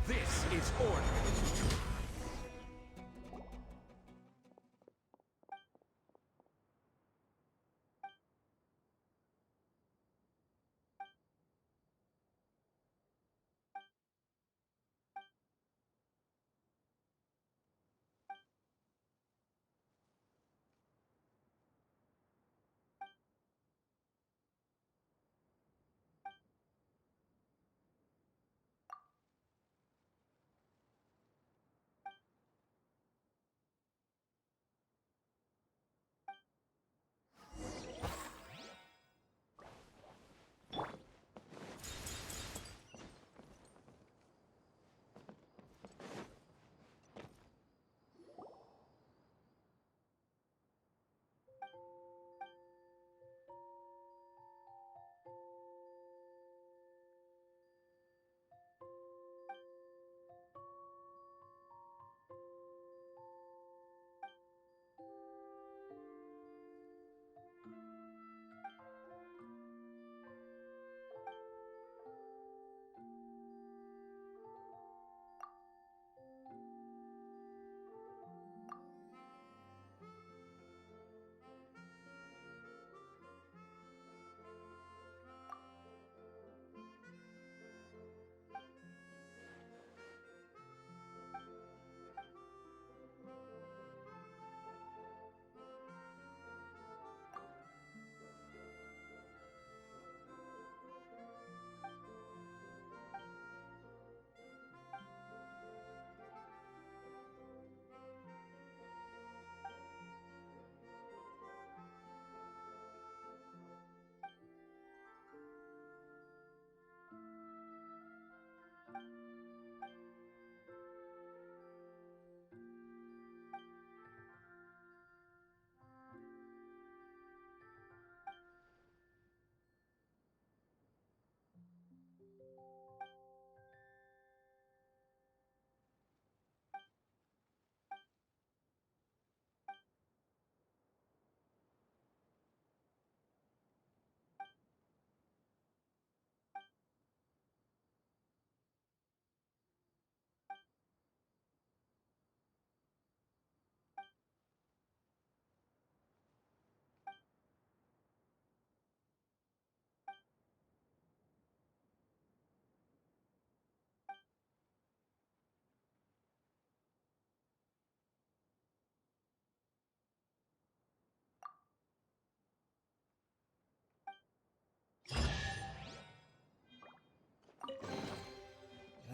Speaker 1: This is order.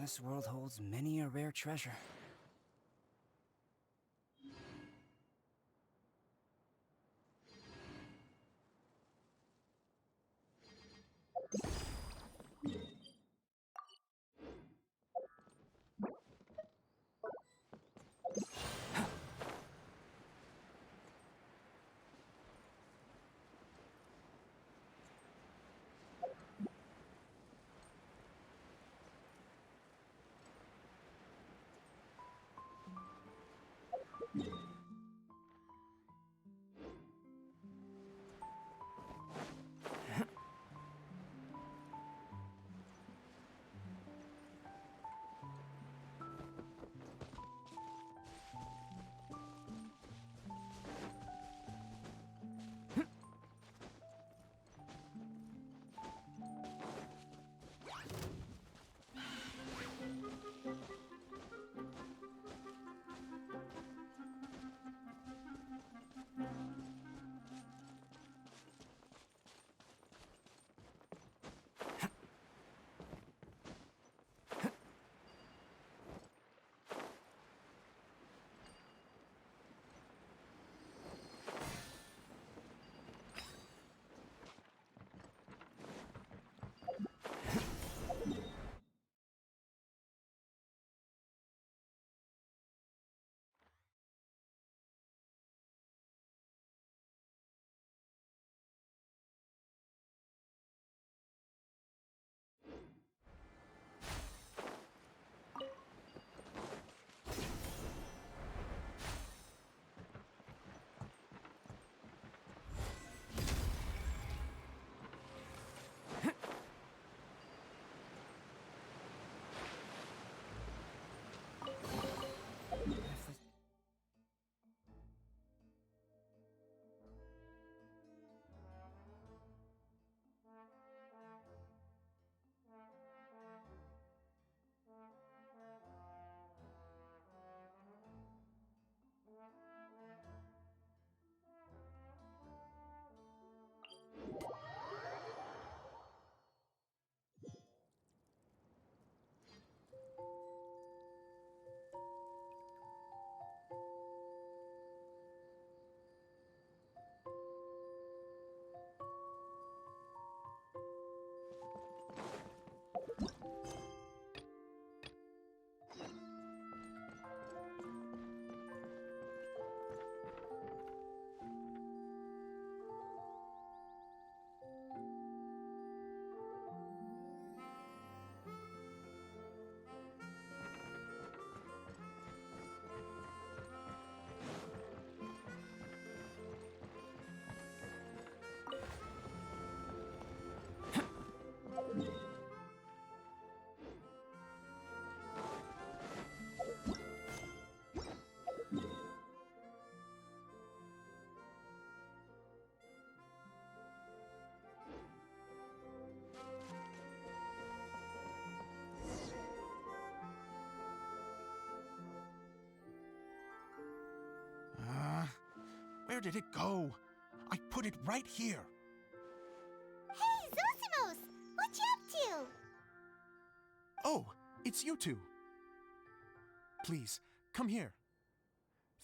Speaker 9: This world holds many a rare treasure.
Speaker 11: did it go? I put it right here.
Speaker 12: Hey, Zosimos! What you up to?
Speaker 11: Oh, it's you two. Please, come here.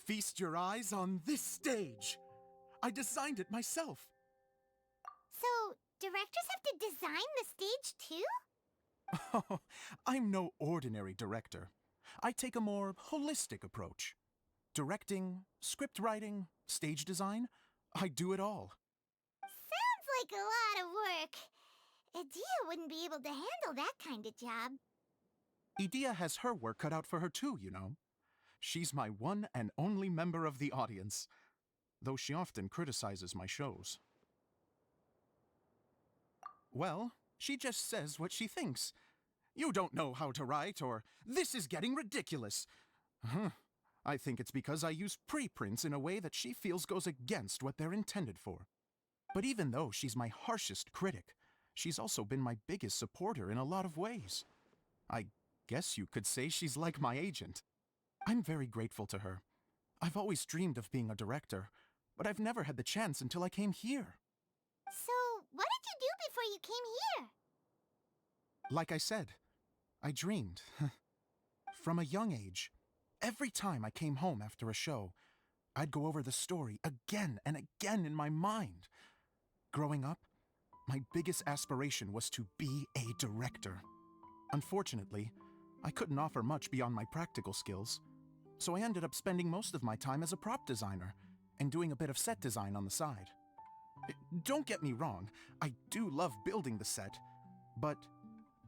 Speaker 11: Feast your eyes on this stage. I designed it myself.
Speaker 12: So, directors have to design the stage too?
Speaker 11: Oh, I'm no ordinary director. I take a more holistic approach. Directing, script writing, stage design, I do it all.
Speaker 12: Sounds like a lot of work. Adia wouldn't be able to handle that kind of job.
Speaker 11: Edea has her work cut out for her too, you know. She's my one and only member of the audience, though she often criticizes my shows. Well, she just says what she thinks. You don't know how to write, or this is getting ridiculous. I think it's because I use preprints in a way that she feels goes against what they're intended for. But even though she's my harshest critic, she's also been my biggest supporter in a lot of ways. I guess you could say she's like my agent. I'm very grateful to her. I've always dreamed of being a director, but I've never had the chance until I came here.
Speaker 12: So, what did you do before you came here?
Speaker 11: Like I said, I dreamed. From a young age, every time I came home after a show, I'd go over the story again and again in my mind. Growing up, my biggest aspiration was to be a director. Unfortunately, I couldn't offer much beyond my practical skills, so I ended up spending most of my time as a prop designer and doing a bit of set design on the side. Don't get me wrong, I do love building the set, but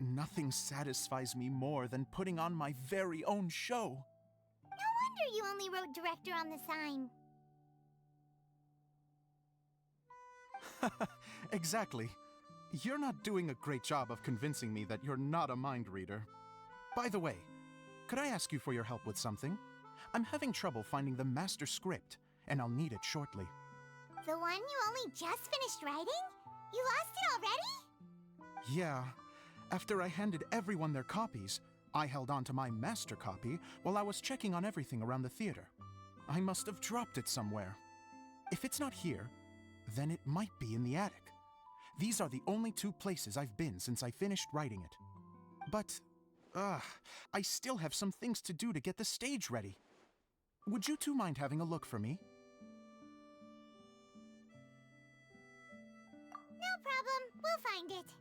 Speaker 11: nothing satisfies me more than putting on my very own show.
Speaker 12: No wonder you only wrote director on the sign.
Speaker 11: Exactly. You're not doing a great job of convincing me that you're not a mind reader. By the way, could I ask you for your help with something? I'm having trouble finding the master script, and I'll need it shortly.
Speaker 12: The one you only just finished writing? You lost it already?
Speaker 11: Yeah. After I handed everyone their copies, I held on to my master copy while I was checking on everything around the theater. I must have dropped it somewhere. If it's not here, then it might be in the attic. These are the only two places I've been since I finished writing it. But, I still have some things to do to get the stage ready. Would you two mind having a look for me?
Speaker 12: No problem. We'll find it.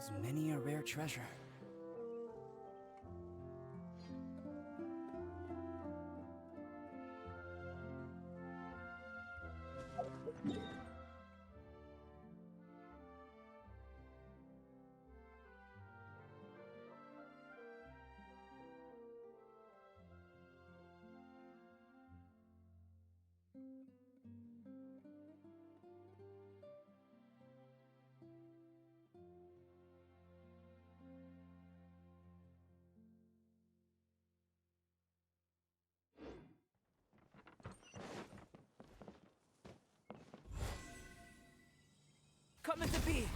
Speaker 9: holds many a rare treasure.
Speaker 2: Coming to be!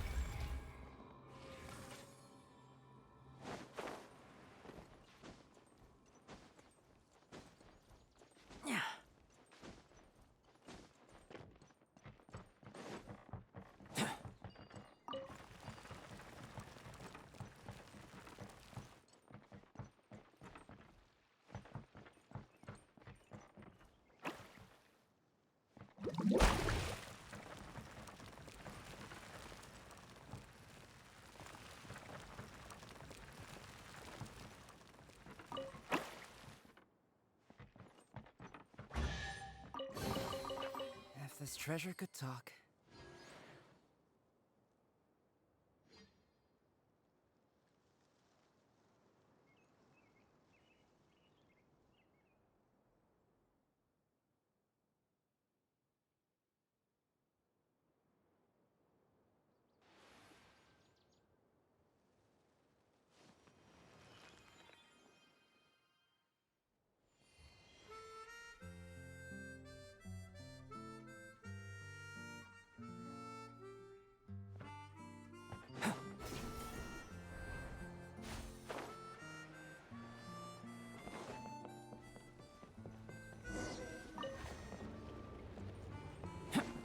Speaker 9: If this treasure could talk.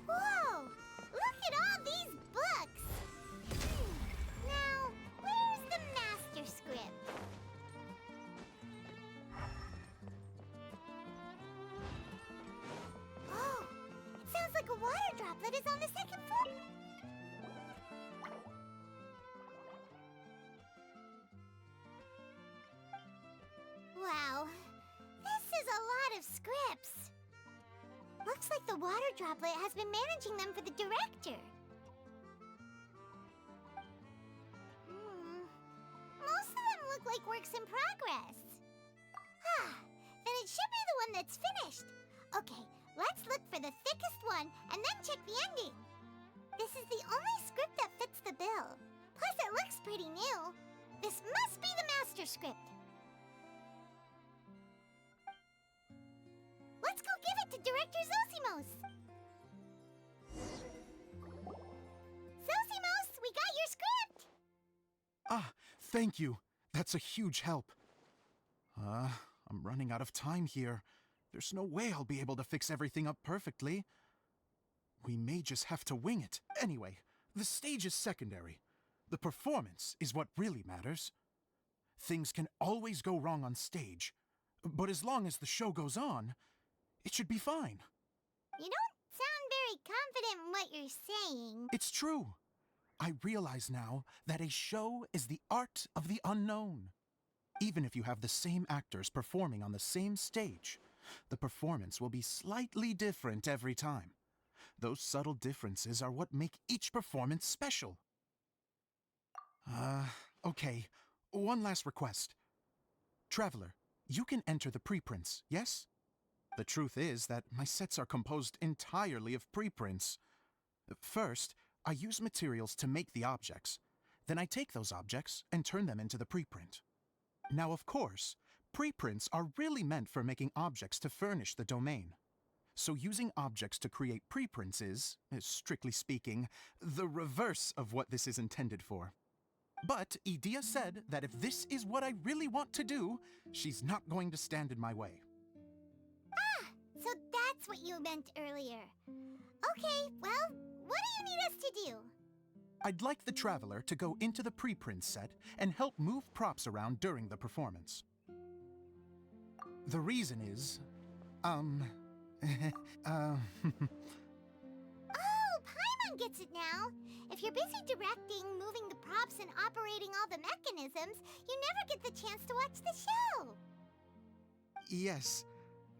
Speaker 12: Whoa! Look at all these books! Now, where's the master script? Oh, it sounds like a water droplet is on the second floor. Wow, this is a lot of scripts. Looks like the water droplet has been managing them for the director. Most of them look like works in progress. Then it should be the one that's finished. Okay, let's look for the thickest one and then check the ending. This is the only script that fits the bill. Plus, it looks pretty new. This must be the master script. Let's go give it to Director Zosimos! Zosimos, we got your script!
Speaker 11: Ah, thank you. That's a huge help. I'm running out of time here. There's no way I'll be able to fix everything up perfectly. We may just have to wing it. Anyway, the stage is secondary. The performance is what really matters. Things can always go wrong on stage, but as long as the show goes on, it should be fine.
Speaker 12: You don't sound very confident in what you're saying.
Speaker 11: It's true. I realize now that a show is the art of the unknown. Even if you have the same actors performing on the same stage, the performance will be slightly different every time. Those subtle differences are what make each performance special. Okay. One last request. Traveler, you can enter the preprints, yes? The truth is that my sets are composed entirely of preprints. First, I use materials to make the objects. Then I take those objects and turn them into the preprint. Now, of course, preprints are really meant for making objects to furnish the domain. So using objects to create preprints is, strictly speaking, the reverse of what this is intended for. But Edea said that if this is what I really want to do, she's not going to stand in my way.
Speaker 12: So that's what you meant earlier. Okay, well, what do you need us to do?
Speaker 11: I'd like the Traveler to go into the preprint set and help move props around during the performance. The reason is,
Speaker 12: Oh, Paimon Everyone gets it now. If you're busy directing, moving the props, and operating all the mechanisms, you never get the chance to watch the show.
Speaker 11: Yes,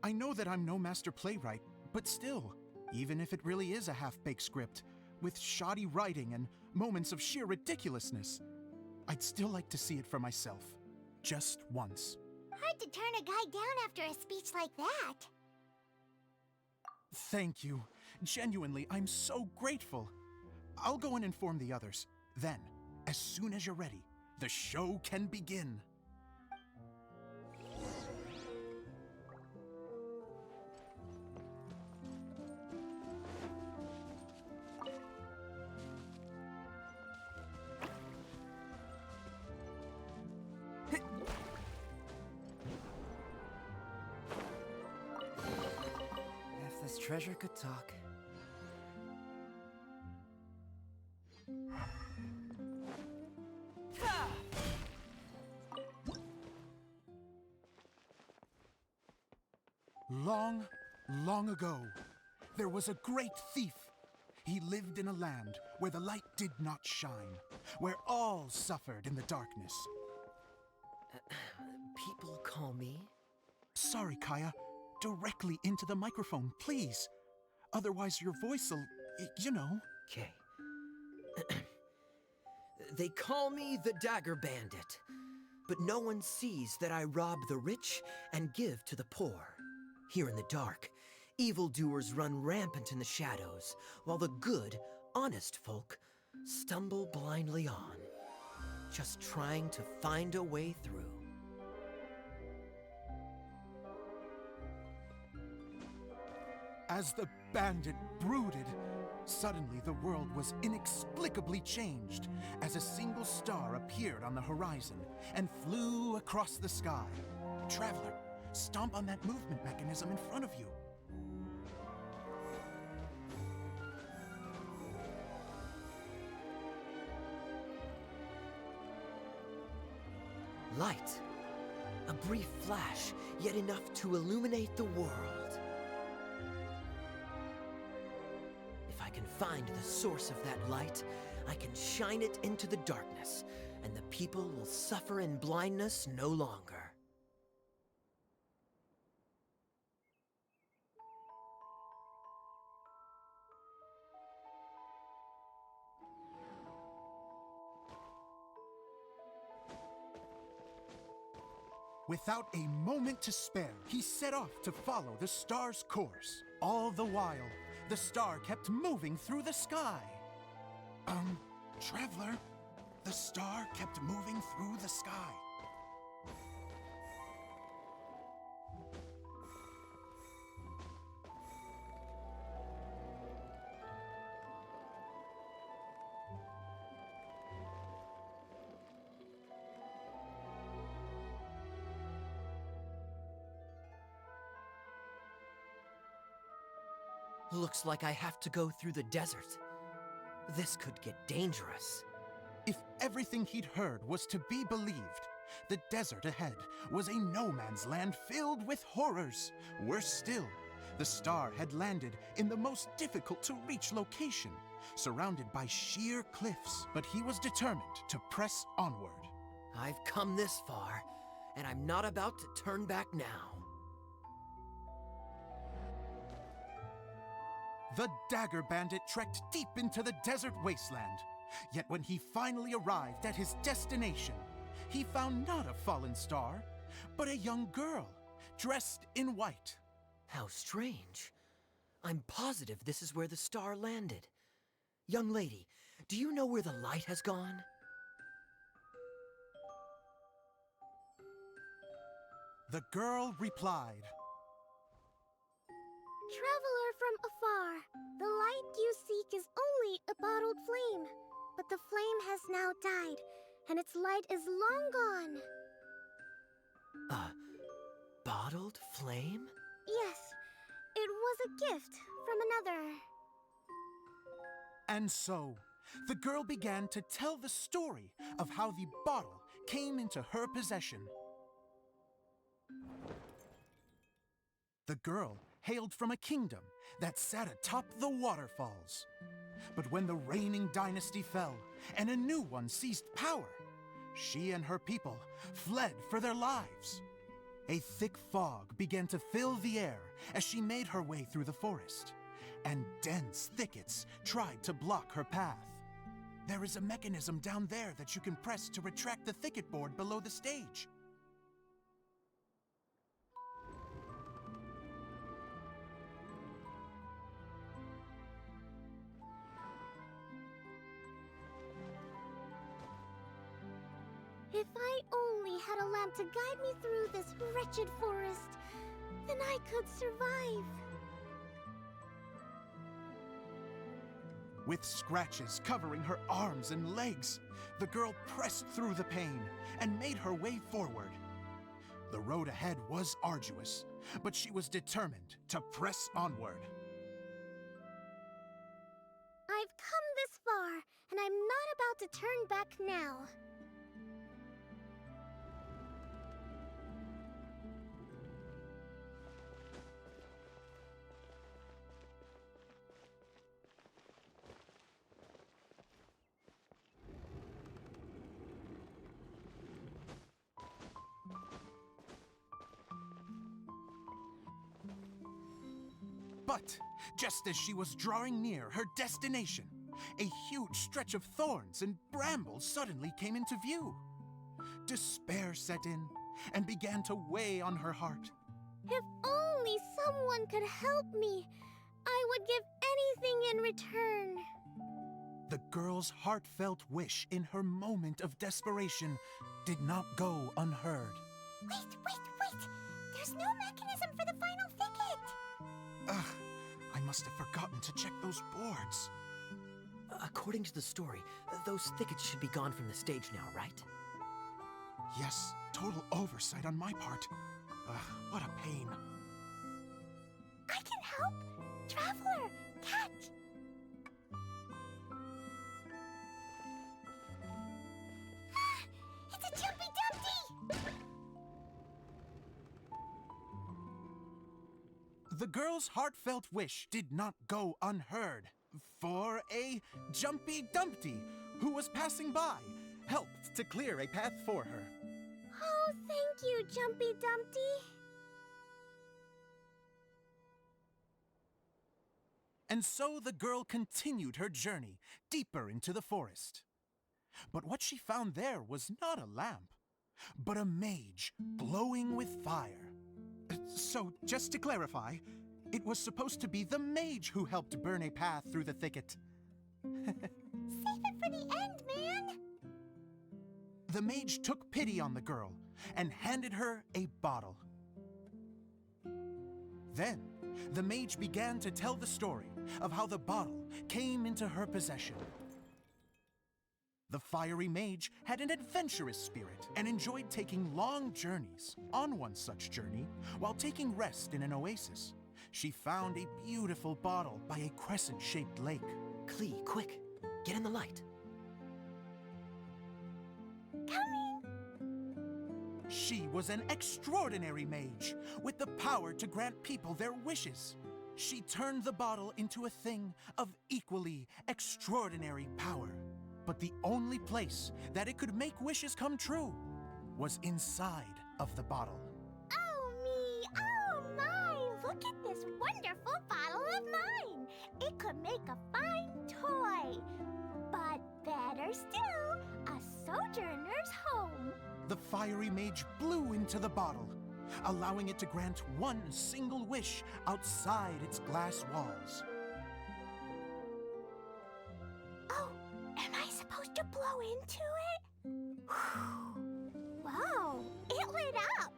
Speaker 11: I know that I'm no master playwright, but still, even if it really is a half-baked script, with shoddy writing and moments of sheer ridiculousness, I'd still like to see it for myself. Just once.
Speaker 12: Hard to turn a guy down after a speech like that.
Speaker 11: Thank you. Genuinely, I'm so grateful. I'll go and inform the others. Then, as soon as you're ready, the show can begin.
Speaker 13: If this treasure could talk.
Speaker 11: Long, long ago, there was a great thief. He lived in a land where the light did not shine, where all suffered in the darkness.
Speaker 8: People call me?
Speaker 11: Sorry, Kaya. Directly into the microphone, please. Otherwise your voice'll, you know.
Speaker 8: Okay. They call me the Dagger Bandit, but no one sees that I rob the rich and give to the poor. Here in the dark, evildoers run rampant in the shadows, while the good, honest folk stumble blindly on, just trying to find a way through.
Speaker 11: As the bandit brooded, suddenly the world was inexplicably changed as a single star appeared on the horizon and flew across the sky. Traveler, stomp on that movement mechanism in front of you.
Speaker 8: Light. A brief flash, yet enough to illuminate the world. If I can find the source of that light, I can shine it into the darkness, and the people will suffer in blindness no longer.
Speaker 11: Without a moment to spare, he set off to follow the star's course. All the while, the star kept moving through the sky. Traveler, the star kept moving through the sky.
Speaker 8: Looks like I have to go through the desert. This could get dangerous.
Speaker 11: If everything he'd heard was to be believed, the desert ahead was a no-man's land filled with horrors. Worse still, the star had landed in the most difficult-to-reach location, surrounded by sheer cliffs, but he was determined to press onward.
Speaker 8: I've come this far, and I'm not about to turn back now.
Speaker 11: The Dagger Bandit trekked deep into the desert wasteland. Yet when he finally arrived at his destination, he found not a fallen star, but a young girl, dressed in white.
Speaker 8: How strange. I'm positive this is where the star landed. Young lady, do you know where the light has gone?
Speaker 11: The girl replied,
Speaker 12: Traveler from afar, the light you seek is only a bottled flame. But the flame has now died, and its light is long gone.
Speaker 8: A bottled flame?
Speaker 12: Yes, it was a gift from another.
Speaker 11: And so, the girl began to tell the story of how the bottle came into her possession. The girl hailed from a kingdom that sat atop the waterfalls. But when the reigning dynasty fell and a new one seized power, she and her people fled for their lives. A thick fog began to fill the air as she made her way through the forest, and dense thickets tried to block her path. There is a mechanism down there that you can press to retract the thicket board below the stage.
Speaker 12: If I only had a lamp to guide me through this wretched forest, then I could survive.
Speaker 11: With scratches covering her arms and legs, the girl pressed through the pain and made her way forward. The road ahead was arduous, but she was determined to press onward.
Speaker 12: I've come this far, and I'm not about to turn back now.
Speaker 11: But just as she was drawing near her destination, a huge stretch of thorns and brambles suddenly came into view. Despair set in and began to weigh on her heart.
Speaker 12: If only someone could help me, I would give anything in return.
Speaker 11: The girl's heartfelt wish in her moment of desperation did not go unheard.
Speaker 12: Wait! There's no mechanism for the final thicket!
Speaker 11: Ugh, I must have forgotten to check those boards.
Speaker 8: According to the story, those thickets should be gone from the stage now, right?
Speaker 11: Yes, total oversight on my part. Ugh, what a pain.
Speaker 12: I can help! Traveler, catch! It's a Jumpy Dumpty!
Speaker 11: The girl's heartfelt wish did not go unheard, for a Jumpy Dumpty who was passing by helped to clear a path for her.
Speaker 12: Oh, thank you, Jumpy Dumpty.
Speaker 11: And so the girl continued her journey deeper into the forest. But what she found there was not a lamp, but a mage glowing with fire. So, just to clarify, it was supposed to be the mage who helped burn a path through the thicket.
Speaker 12: Save it for the end, man!
Speaker 11: The mage took pity on the girl and handed her a bottle. Then, the mage began to tell the story of how the bottle came into her possession. The fiery mage had an adventurous spirit and enjoyed taking long journeys. On one such journey, while taking rest in an oasis, she found a beautiful bottle by a crescent-shaped lake.
Speaker 8: Klee, quick! Get in the light!
Speaker 12: Coming!
Speaker 11: She was an extraordinary mage, with the power to grant people their wishes. She turned the bottle into a thing of equally extraordinary power. But the only place that it could make wishes come true was inside of the bottle.
Speaker 12: Oh me! Oh my! Look at this wonderful bottle of mine! It could make a fine toy! But better still, a sojourner's home!
Speaker 11: The fiery mage blew into the bottle, allowing it to grant one single wish outside its glass walls.
Speaker 12: Oh, am I supposed to blow into it? Wow, it lit up!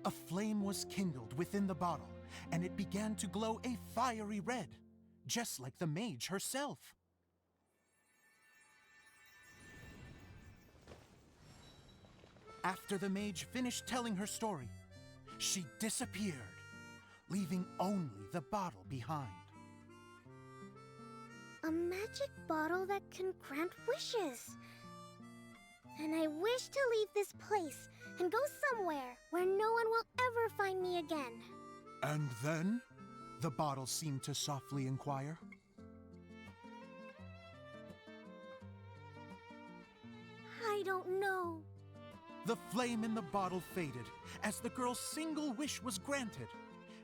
Speaker 11: A flame was kindled within the bottle, and it began to glow a fiery red, just like the mage herself. After the mage finished telling her story, she disappeared, leaving only the bottle behind.
Speaker 12: A magic bottle that can grant wishes. And I wish to leave this place and go somewhere where no one will ever find me again.
Speaker 11: And then? The bottle seemed to softly inquire.
Speaker 12: I don't know.
Speaker 11: The flame in the bottle faded as the girl's single wish was granted,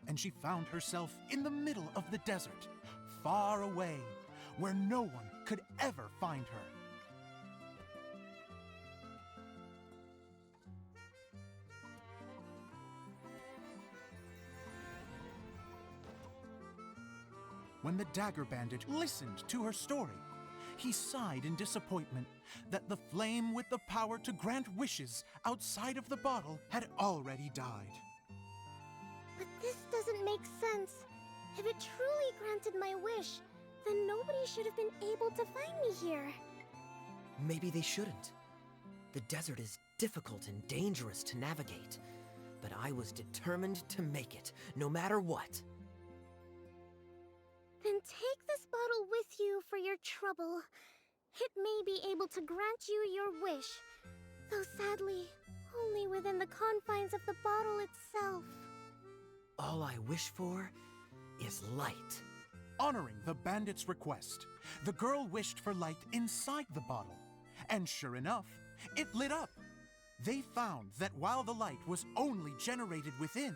Speaker 11: and she found herself in the middle of the desert, far away, where no one could ever find her. When the Dagger Bandit listened to her story, he sighed in disappointment that the flame with the power to grant wishes outside of the bottle had already died.
Speaker 12: But this doesn't make sense. If it truly granted my wish, then nobody should have been able to find me here.
Speaker 8: Maybe they shouldn't. The desert is difficult and dangerous to navigate, but I was determined to make it, no matter what.
Speaker 12: Then take this bottle with you for your trouble. It may be able to grant you your wish, though sadly, only within the confines of the bottle itself.
Speaker 8: All I wish for is light.
Speaker 11: Honoring the bandit's request, the girl wished for light inside the bottle, and sure enough, it lit up. They found that while the light was only generated within,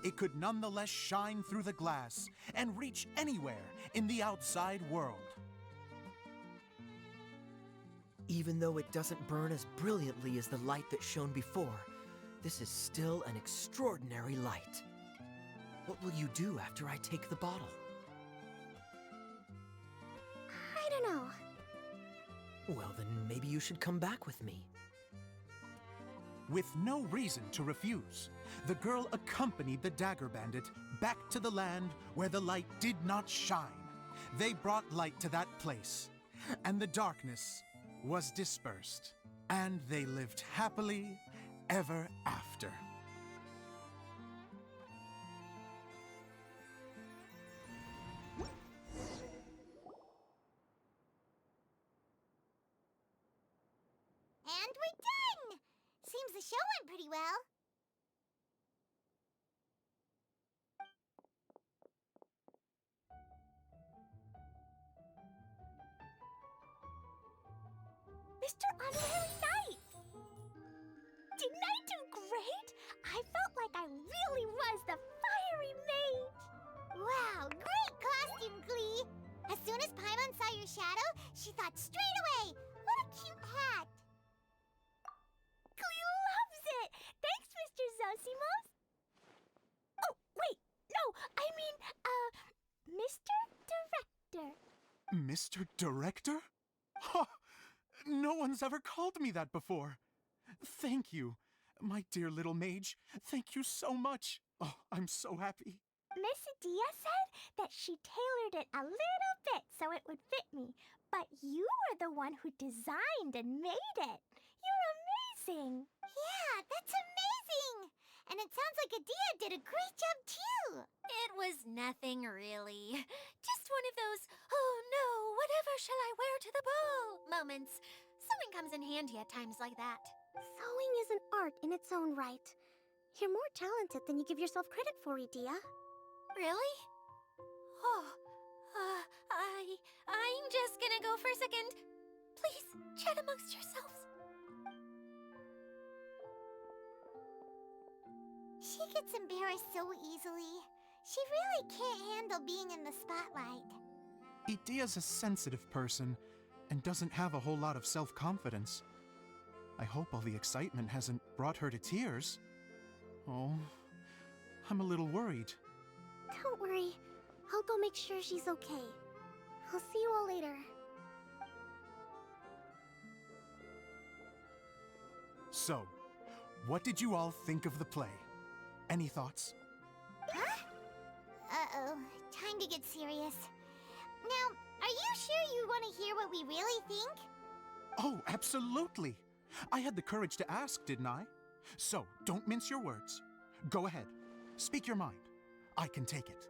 Speaker 11: it could nonetheless shine through the glass and reach anywhere in the outside world.
Speaker 8: Even though it doesn't burn as brilliantly as the light that shone before, this is still an extraordinary light. What will you do after I take the bottle?
Speaker 12: I don't know.
Speaker 8: Well, then maybe you should come back with me.
Speaker 11: With no reason to refuse, the girl accompanied the Dagger Bandit back to the land where the light did not shine. They brought light to that place, and the darkness was dispersed, and they lived happily ever after.
Speaker 12: And we're done! Seems the show went pretty well. Mr. Honorary Knight! Didn't I do great? I felt like I really was the fiery mage! Wow, great costume, Glee! As soon as Paimon saw your shadow, she thought straight away, what a cute hat! Glee loves it! Thanks, Mr. Zosimos! Oh, wait, no, I mean, Mr. Director.
Speaker 11: Mr. Director? Ha! No one's ever called me that before. Thank you, my dear little mage. Thank you so much. Oh, I'm so happy.
Speaker 12: Miss Dia said that she tailored it a little bit so it would fit me, but you are the one who designed and made it. You're amazing. Yeah, that's amazing. And it sounds like Adia did a great job too.
Speaker 3: It was nothing really. Just one of those, oh no, whatever shall I wear to the ball moments. Sewing comes in handy at times like that.
Speaker 12: Sewing is an art in its own right. You're more talented than you give yourself credit for, Adia.
Speaker 3: Really? Oh, I'm just gonna go for a second. Please, chat amongst yourselves.
Speaker 12: She gets embarrassed so easily. She really can't handle being in the spotlight.
Speaker 11: Idia's a sensitive person and doesn't have a whole lot of self-confidence. I hope all the excitement hasn't brought her to tears. Oh, I'm a little worried.
Speaker 12: Don't worry. I'll go make sure she's okay. I'll see you all later.
Speaker 11: So, what did you all think of the play? Any thoughts?
Speaker 12: Huh? Uh-oh. Time to get serious. Now, are you sure you want to hear what we really think?
Speaker 11: Oh, absolutely. I had the courage to ask, didn't I? So, don't mince your words. Go ahead. Speak your mind. I can take it.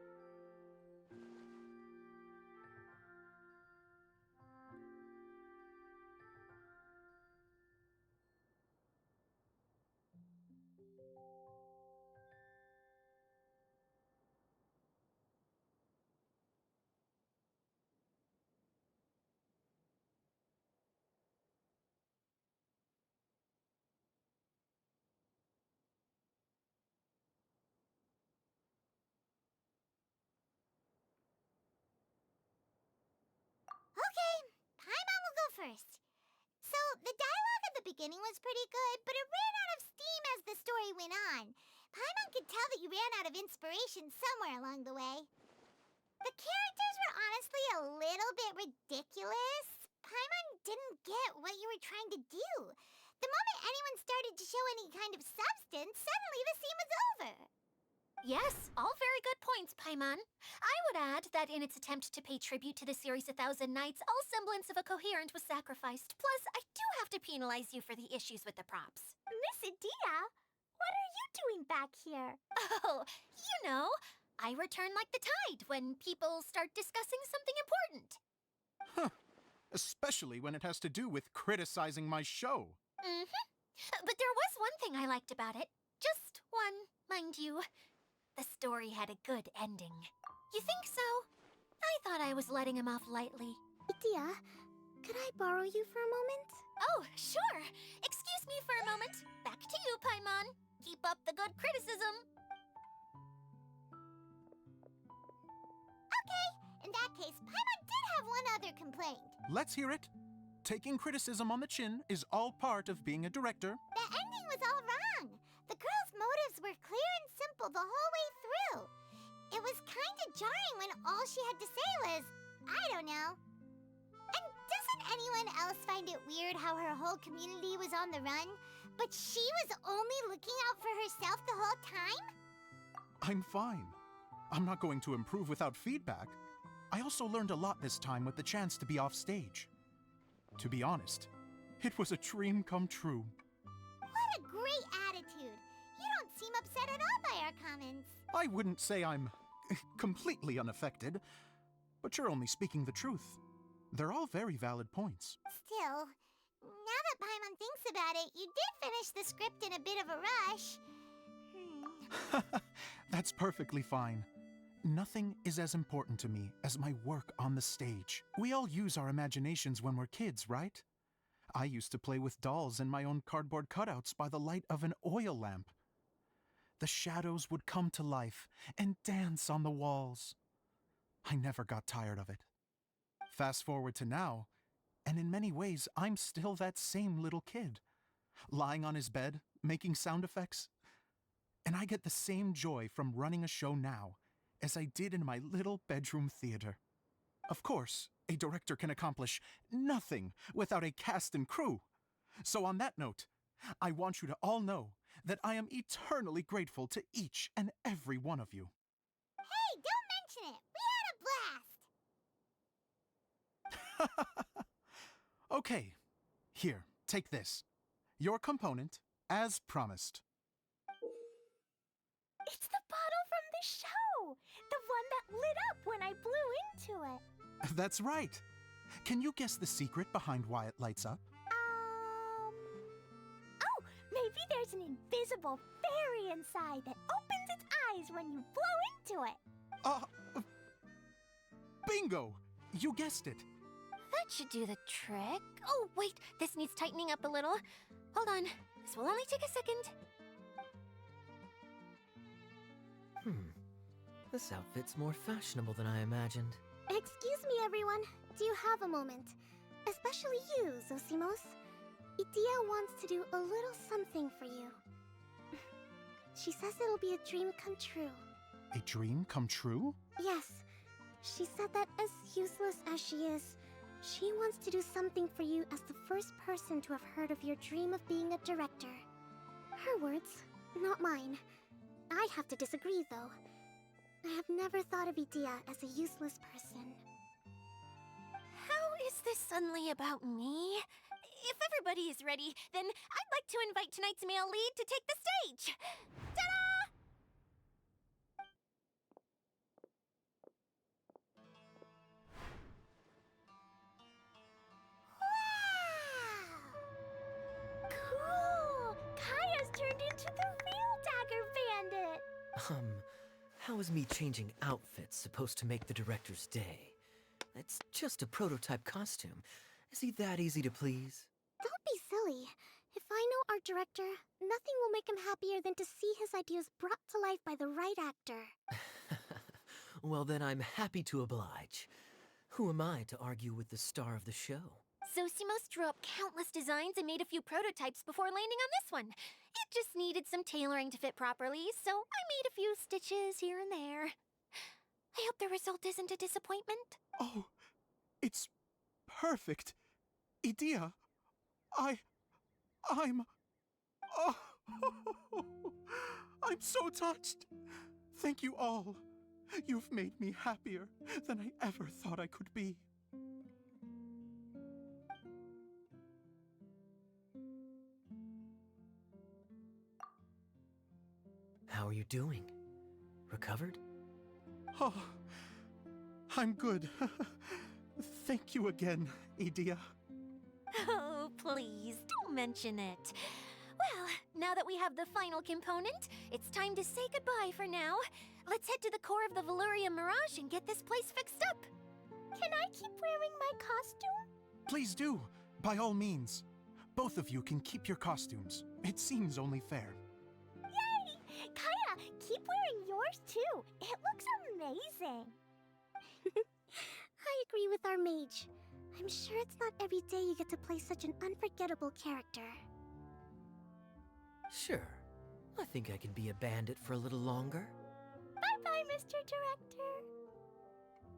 Speaker 12: go first. So, the dialogue at the beginning was pretty good, but it ran out of steam as the story went on. Paimon could tell that you ran out of inspiration somewhere along the way. The characters were honestly a little bit ridiculous. Paimon didn't get what you were trying to do. The moment anyone started to show any kind of substance, suddenly the scene was over.
Speaker 3: Yes, all very good points, Paimon. I would add that in its attempt to pay tribute to the series 1,000 Nights, all semblance of a coherent was sacrificed. Plus, I do have to penalize you for the issues with the props.
Speaker 12: Miss Adia, what are you doing back here?
Speaker 3: Oh, you know, I return like the tide when people start discussing something important.
Speaker 11: Huh. Especially when it has to do with criticizing my show.
Speaker 3: Mm-hmm. But there was one thing I liked about it. Just one, mind you. The story had a good ending. You think so? I thought I was letting him off lightly.
Speaker 12: Adia, could I borrow you for a moment?
Speaker 3: Oh, sure. Excuse me for a moment. Back to you, Paimon. Keep up the good criticism.
Speaker 12: Okay, in that case, Paimon did have one other complaint.
Speaker 11: Let's hear it. Taking criticism on the chin is all part of being a director.
Speaker 12: The ending was all wrong. The girl's motives were clear and simple the whole way through. It was kinda jarring when all she had to say was, I don't know. And doesn't anyone else find it weird how her whole community was on the run, but she was only looking out for herself the whole time?
Speaker 11: I'm fine. I'm not going to improve without feedback. I also learned a lot this time with the chance to be off stage. To be honest, it was a dream come true.
Speaker 12: What a great attitude. You don't seem upset at all by our comments.
Speaker 11: I wouldn't say I'm completely unaffected, but you're only speaking the truth. They're all very valid points.
Speaker 12: Still, now that Paimon thinks about it, you did finish the script in a bit of a rush.
Speaker 11: That's perfectly fine. Nothing is as important to me as my work on the stage. We all use our imaginations when we're kids, right? I used to play with dolls and my own cardboard cutouts by the light of an oil lamp. The shadows would come to life and dance on the walls. I never got tired of it. Fast forward to now, and in many ways, I'm still that same little kid, lying on his bed, making sound effects. And I get the same joy from running a show now as I did in my little bedroom theater. Of course, a director can accomplish nothing without a cast and crew. So on that note, I want you to all know that I am eternally grateful to each and every one of you.
Speaker 12: Hey, don't mention it. We had a blast.
Speaker 11: Okay, here, take this. Your component, as promised.
Speaker 12: It's the bottle from the show! The one that lit up when I blew into it.
Speaker 11: That's right. Can you guess the secret behind why it lights up?
Speaker 12: Oh, maybe there's an invisible fairy inside that opens its eyes when you blow into it.
Speaker 11: Bingo! You guessed it.
Speaker 3: That should do the trick. Oh, wait, this needs tightening up a little. Hold on, this will only take a second.
Speaker 8: This outfit's more fashionable than I imagined.
Speaker 12: Excuse me, everyone. Do you have a moment? Especially you, Zosimos. Idia wants to do a little something for you. She says it'll be a dream come true.
Speaker 11: A dream come true?
Speaker 12: Yes. She said that as useless as she is, she wants to do something for you as the first person to have heard of your dream of being a director. Her words, not mine. I have to disagree, though. I have never thought of Idia as a useless person.
Speaker 3: How is this suddenly about me? If everybody is ready, then I'd like to invite tonight's male lead to take the stage. Ta-da!
Speaker 12: Wow! Cool! Kaya's turned into the real Dagger Bandit!
Speaker 8: How is me changing outfits supposed to make the director's day? It's just a prototype costume. Is he that easy to please?
Speaker 12: Don't be silly. If I know our director, nothing will make him happier than to see his ideas brought to life by the right actor.
Speaker 8: Well, then I'm happy to oblige. Who am I to argue with the star of the show?
Speaker 3: Zosimos drew up countless designs and made a few prototypes before landing on this one. It just needed some tailoring to fit properly, so I made a few stitches here and there. I hope the result isn't a disappointment.
Speaker 11: Oh, it's perfect. Idea, I'm... Oh, I'm so touched. Thank you all. You've made me happier than I ever thought I could be.
Speaker 8: How are you doing? Recovered?
Speaker 11: Oh, I'm good. Thank you again, Idea.
Speaker 3: Oh, please, don't mention it. Well, now that we have the final component, it's time to say goodbye for now. Let's head to the core of the Valuria Mirage and get this place fixed up.
Speaker 12: Can I keep wearing my costume?
Speaker 11: Please do, by all means. Both of you can keep your costumes. It seems only fair.
Speaker 12: Yay! Kaya, keep wearing yours too. It looks amazing. I agree with our mage. I'm sure it's not every day you get to play such an unforgettable character.
Speaker 8: Sure. I think I can be a bandit for a little longer.
Speaker 12: Bye-bye, Mr. Director.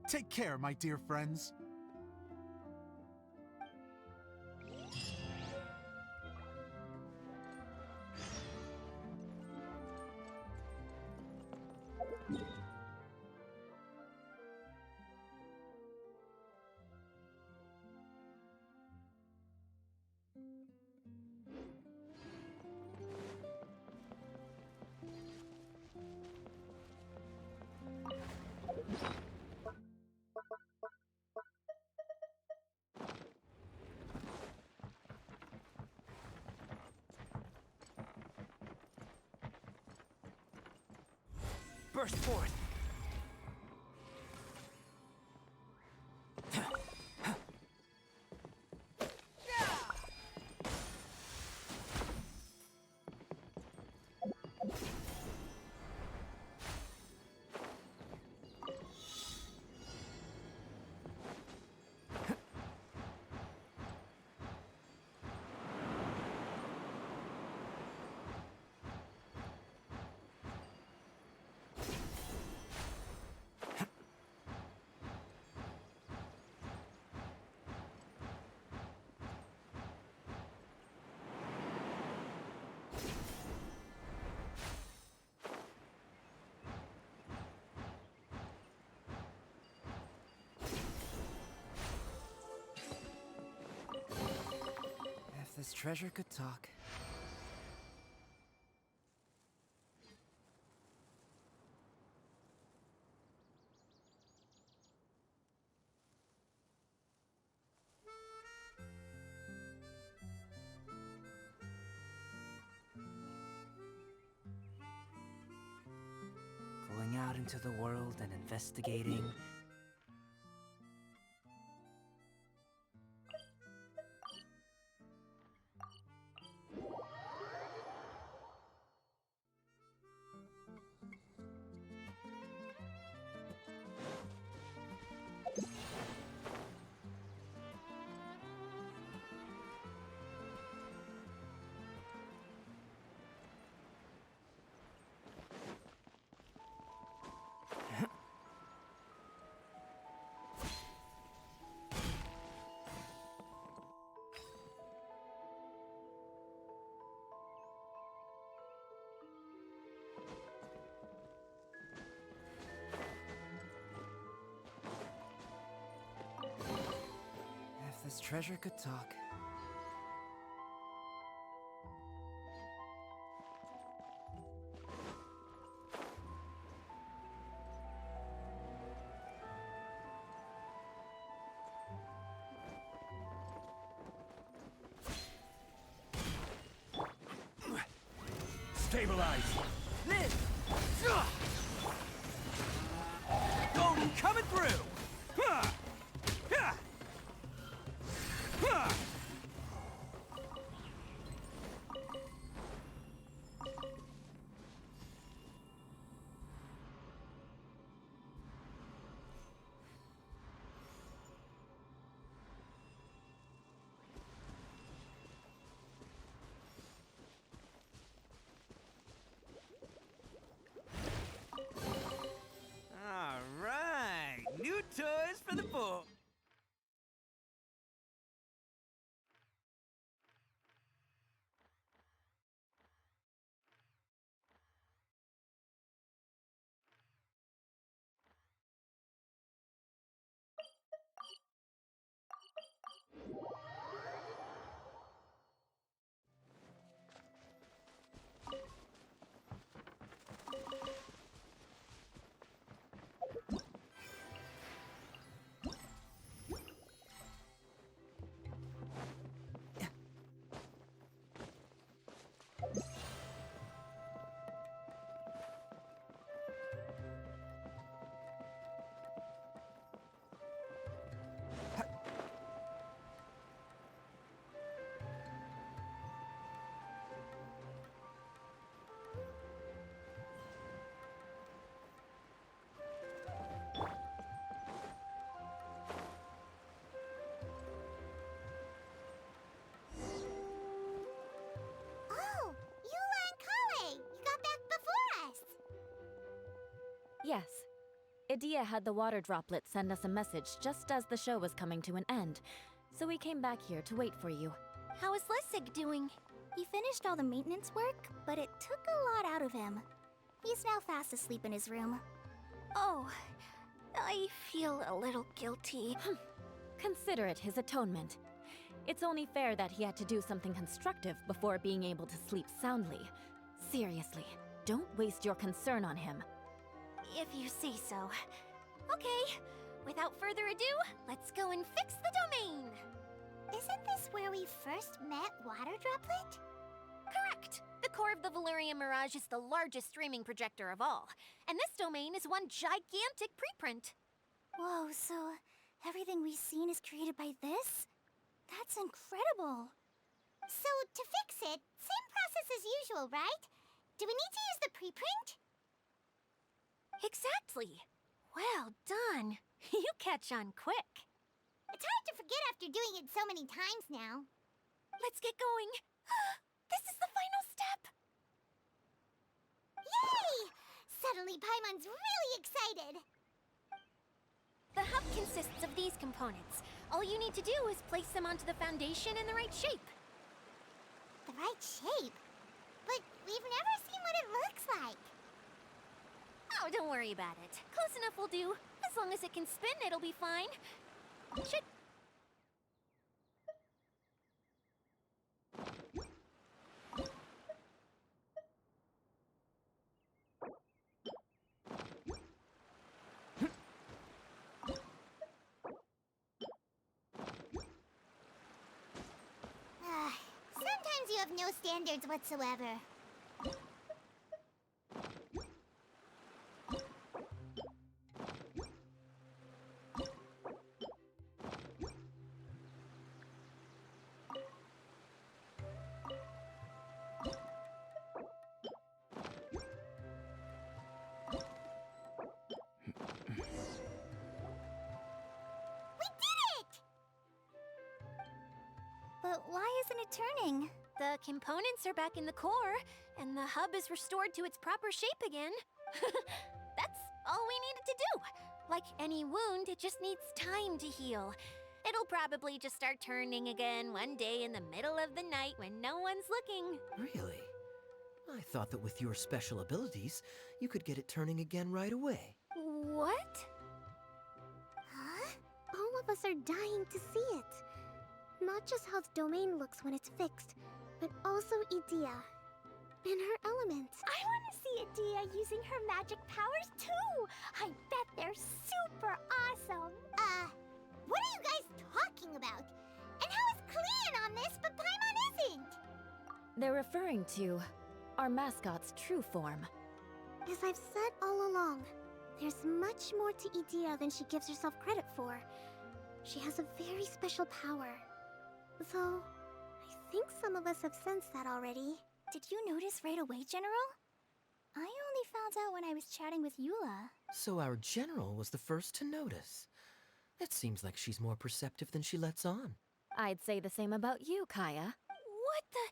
Speaker 11: Take care, my dear friends.
Speaker 13: Burst forth! If this treasure could talk. Going out into the world and investigating. If this treasure could talk.
Speaker 1: Stabilize!
Speaker 13: This! Golden coming through! Ha! Ha! Ha!
Speaker 6: Yes. Idia had the water droplet send us a message just as the show was coming to an end, so we came back here to wait for you.
Speaker 4: How is Lissig doing? He finished all the maintenance work, but it took a lot out of him. He's now fast asleep in his room.
Speaker 3: Oh, I feel a little guilty.
Speaker 6: Consider it his atonement. It's only fair that he had to do something constructive before being able to sleep soundly. Seriously, don't waste your concern on him.
Speaker 3: If you say so. Okay, without further ado, let's go and fix the domain.
Speaker 12: Isn't this where we first met Water Droplet?
Speaker 3: Correct. The core of the Valerian Mirage is the largest streaming projector of all, and this domain is one gigantic preprint.
Speaker 4: Whoa, so everything we've seen is created by this? That's incredible.
Speaker 12: So, to fix it, same process as usual, right? Do we need to use the preprint?
Speaker 3: Exactly. Well done. You catch on quick.
Speaker 12: It's hard to forget after doing it so many times now.
Speaker 3: Let's get going. This is the final step.
Speaker 12: Yay! Suddenly Paimon's really excited.
Speaker 3: The hub consists of these components. All you need to do is place them onto the foundation in the right shape.
Speaker 12: The right shape? But we've never seen what it looks like.
Speaker 3: Oh, don't worry about it. Close enough will do. As long as it can spin, it'll be fine. Should...
Speaker 12: Sometimes you have no standards whatsoever.
Speaker 4: But why isn't it turning?
Speaker 3: The components are back in the core, and the hub is restored to its proper shape again. That's all we needed to do. Like any wound, it just needs time to heal. It'll probably just start turning again one day in the middle of the night when no one's looking.
Speaker 8: Really? I thought that with your special abilities, you could get it turning again right away.
Speaker 3: What?
Speaker 12: Huh?
Speaker 14: All of us are dying to see it. Not just how the domain looks when it's fixed, but also Idia. And her elements.
Speaker 12: I want to see Idia using her magic powers too! I bet they're super awesome! What are you guys talking about? And how is Clean on this, but Paimon isn't?
Speaker 6: They're referring to our mascot's true form.
Speaker 14: As I've said all along, there's much more to Idia than she gives herself credit for. She has a very special power. Though, I think some of us have sensed that already.
Speaker 4: Did you notice right away, General? I only found out when I was chatting with Eula.
Speaker 8: So our general was the first to notice. It seems like she's more perceptive than she lets on.
Speaker 6: I'd say the same about you, Kaya.
Speaker 3: What the...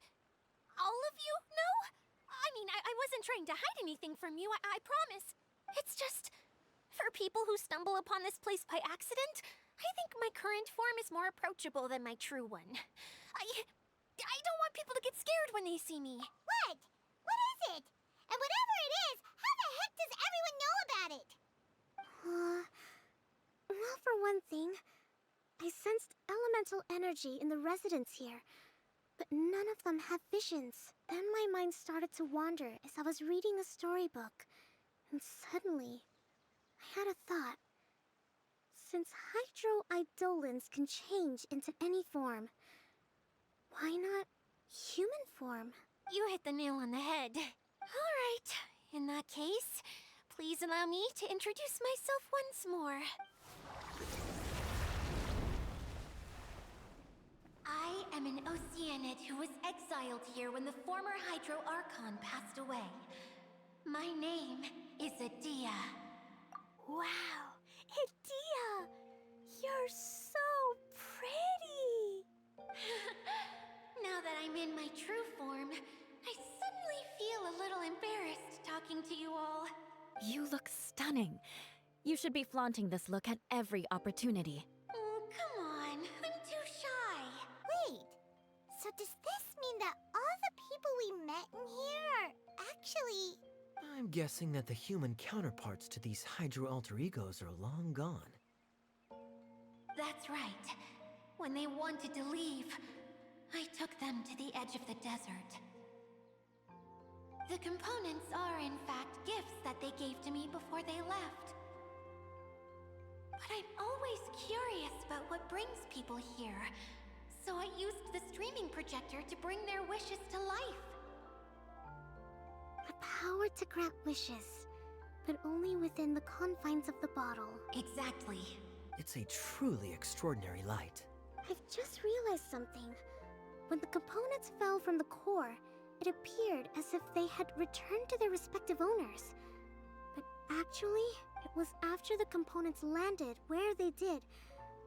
Speaker 3: All of you? No? I mean, I wasn't trying to hide anything from you, I promise. It's just... For people who stumble upon this place by accident, I think my current form is more approachable than my true one. I don't want people to get scared when they see me.
Speaker 12: What? What is it? And whatever it is, how the heck does everyone know about it?
Speaker 14: Well, for one thing, I sensed elemental energy in the residents here, but none of them have visions. Then my mind started to wander as I was reading a storybook, and suddenly, I had a thought. Since hydro-eidolons can change into any form, why not human form?
Speaker 3: You hit the nail on the head. All right. In that case, please allow me to introduce myself once more. I am an Oceanid who was exiled here when the former Hydro Archon passed away. My name is Idia.
Speaker 12: Wow, Idia! You're so pretty!
Speaker 3: Now that I'm in my true form, I suddenly feel a little embarrassed talking to you all.
Speaker 6: You look stunning. You should be flaunting this look at every opportunity.
Speaker 12: Oh, come on. I'm too shy. Wait. So does this mean that all the people we met in here are actually...
Speaker 8: I'm guessing that the human counterparts to these Hydro alter egos are long gone.
Speaker 3: That's right. When they wanted to leave, I took them to the edge of the desert. The components are, in fact, gifts that they gave to me before they left. But I'm always curious about what brings people here, so I used the streaming projector to bring their wishes to life.
Speaker 14: The power to grant wishes, but only within the confines of the bottle.
Speaker 3: Exactly.
Speaker 8: It's a truly extraordinary light.
Speaker 14: I've just realized something. When the components fell from the core, it appeared as if they had returned to their respective owners. But actually, it was after the components landed where they did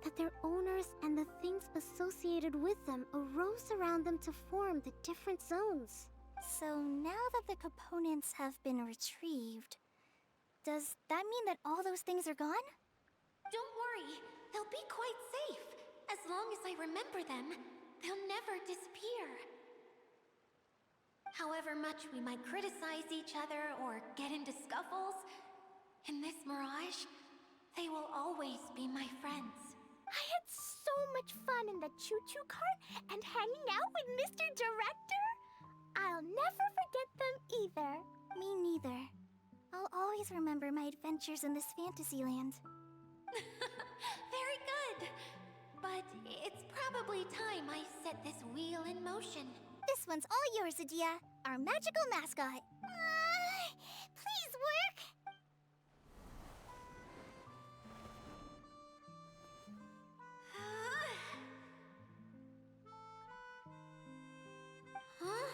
Speaker 14: that their owners and the things associated with them arose around them to form the different zones.
Speaker 4: So now that the components have been retrieved, does that mean that all those things are gone?
Speaker 3: Don't worry, they'll be quite safe. As long as I remember them, they'll never disappear. However much we might criticize each other or get into scuffles, in this mirage, they will always be my friends.
Speaker 12: I had so much fun in the choo-choo cart and hanging out with Mr. Director. I'll never forget them either.
Speaker 4: Me neither. I'll always remember my adventures in this fantasy land.
Speaker 3: Very good. But it's probably time I set this wheel in motion.
Speaker 4: This one's all yours, Adia, our magical mascot.
Speaker 12: Please work.
Speaker 3: Huh?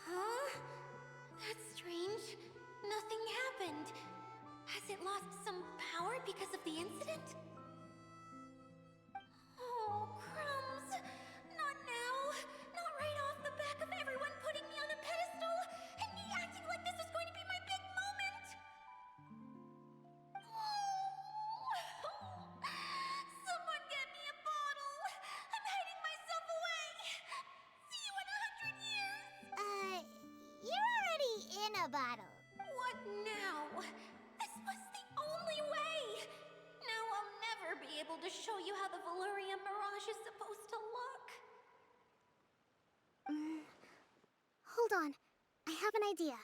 Speaker 3: Huh? That's strange. Nothing happened. Has it lost some power because of the incident? Oh, crumbs! Not now! Not right off the back of everyone putting me on a pedestal and me acting like this is going to be my big moment! Someone get me a bottle! I'm hiding myself away! See you in 100 years!
Speaker 12: You're already in a bottle.
Speaker 3: What now? This was the only way! Now I'll never be able to show you how the Valyria Mirage is supposed to look.
Speaker 14: Hold on. I have an idea.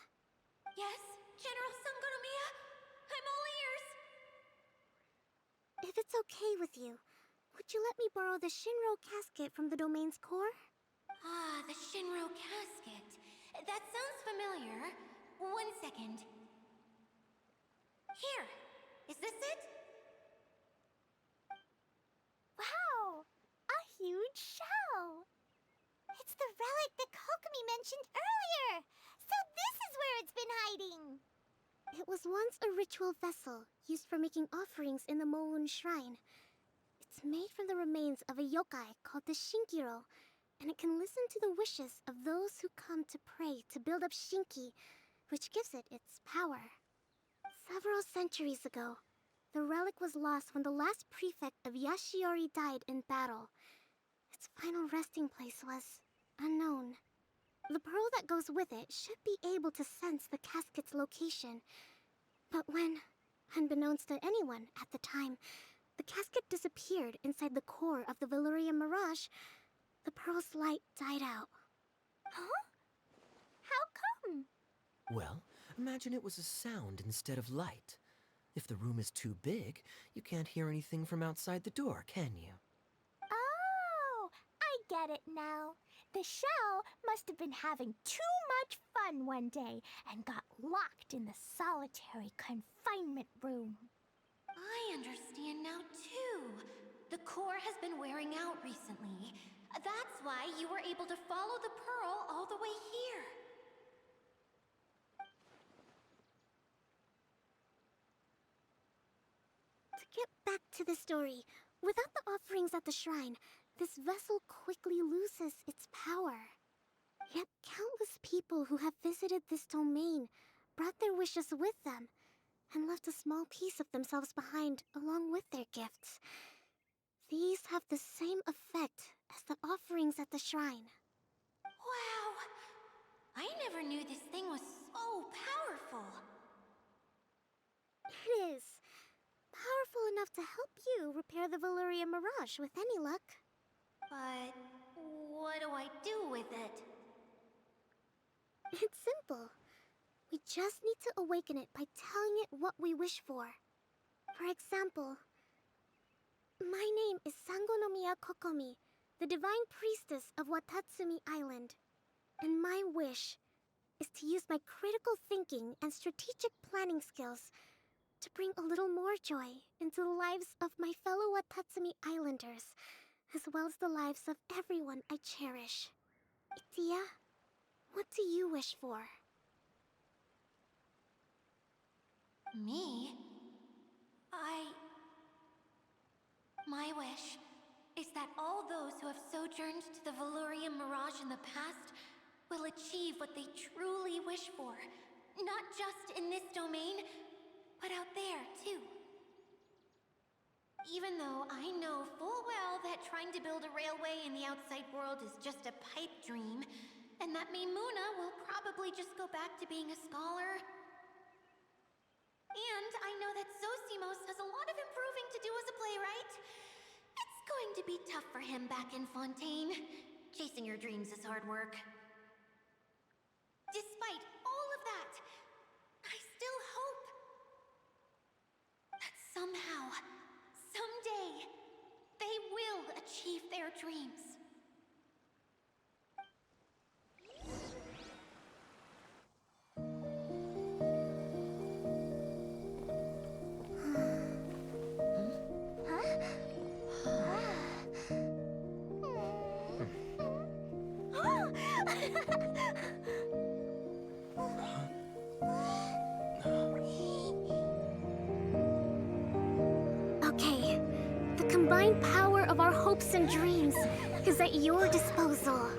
Speaker 3: Yes, General Sangonomiya? I'm all ears.
Speaker 14: If it's okay with you, would you let me borrow the Shinro casket from the domain's core?
Speaker 3: Ah, the Shinro casket. That sounds familiar. 1 second. Here. Is this it?
Speaker 12: Wow! A huge shell! It's the relic that Kokomi mentioned earlier! So this is where it's been hiding!
Speaker 14: It was once a ritual vessel used for making offerings in the Moon Shrine. It's made from the remains of a yokai called the Shinkiro, and it can listen to the wishes of those who come to pray to build up Shinki, which gives it its power. Several centuries ago, the relic was lost when the last prefect of Yashiori died in battle. Its final resting place was unknown. The pearl that goes with it should be able to sense the casket's location. But when, unbeknownst to anyone at the time, the casket disappeared inside the core of the Valyria Mirage, the pearl's light died out.
Speaker 12: Huh? How come?
Speaker 8: Well, imagine it was a sound instead of light. If the room is too big, you can't hear anything from outside the door, can you?
Speaker 12: Oh, I get it now. The shell must have been having too much fun one day and got locked in the solitary confinement room.
Speaker 3: I understand now, too. The core has been wearing out recently. That's why you were able to follow the pearl all the way here.
Speaker 14: To get back to the story, without the offerings at the shrine, this vessel quickly loses its power. Yet countless people people who have visited this domain brought their wishes with them and left a small piece of themselves behind along with their gifts. These have the same effect as the offerings at the shrine.
Speaker 3: Wow! I never knew this thing was so powerful.
Speaker 14: It is. Powerful enough to help you repair the Valyria Mirage with any luck.
Speaker 3: But what do I do with it?
Speaker 14: It's simple. We just need to awaken it by telling it what we wish for. For example, my name is Sangonomiya Kokomi, the divine priestess of Watatsumi Island. And my wish is to use my critical thinking and strategic planning skills to bring a little more joy into the lives of my fellow Watatsumi Islanders, as well as the lives of everyone I cherish. Itia, what do you wish for?
Speaker 3: Me? My wish is that all those who have sojourned to the Valyria Mirage in the past will achieve what they truly wish for. Not just in this domain, but out there, too. Even though I know full well that trying to build a railway in the outside world is just a pipe dream, and that Mimuna will probably just go back to being a scholar. And I know that Zosimos has a lot of improving to do as a playwright. It's going to be tough for him back in Fontaine. Chasing your dreams is hard work. Despite all of that, I still hope that somehow, someday, they will achieve their dreams.
Speaker 14: Okay, the combined power of our hopes and dreams is at your disposal.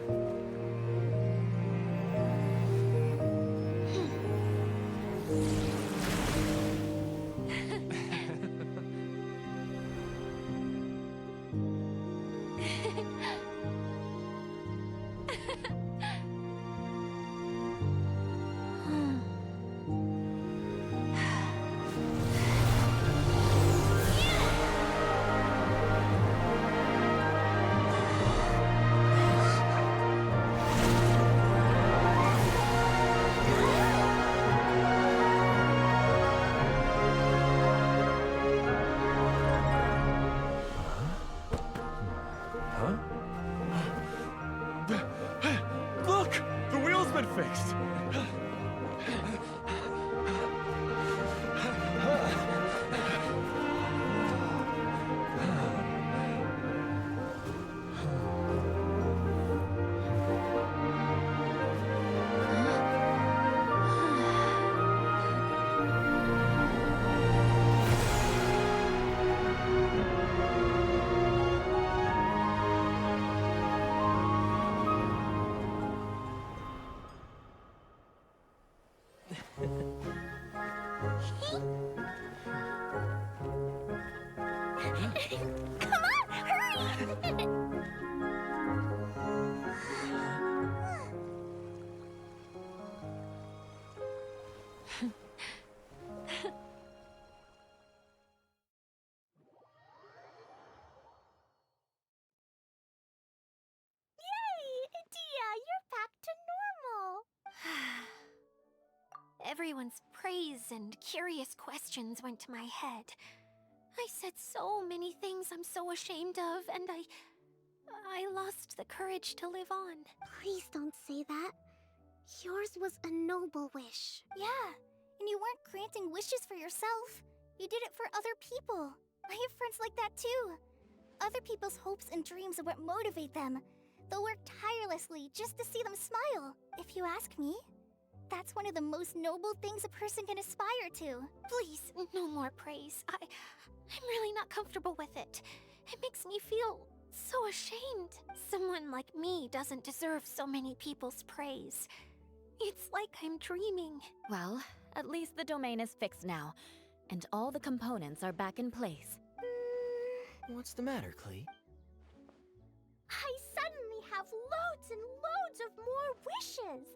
Speaker 1: Look! The wheel's been fixed!
Speaker 14: Come on, hurry!
Speaker 3: Yay! Dia, you're back to normal! Everyone's praise and curious questions went to my head. I said so many things I'm so ashamed of, and I lost the courage to live on.
Speaker 14: Please don't say that. Yours was a noble wish.
Speaker 4: Yeah, and you weren't granting wishes for yourself. You did it for other people. I have friends like that too. Other people's hopes and dreams are what motivate them. They'll work tirelessly just to see them smile. If you ask me, that's one of the most noble things a person can aspire to.
Speaker 3: Please, no more praise. I'm really not comfortable with it. It makes me feel so ashamed. Someone like me doesn't deserve so many people's praise.
Speaker 6: It's like I'm dreaming. Well, at least the domain is fixed now, and all the components are back in place.
Speaker 8: What's the matter, Klee?
Speaker 14: I suddenly have loads and loads of more wishes.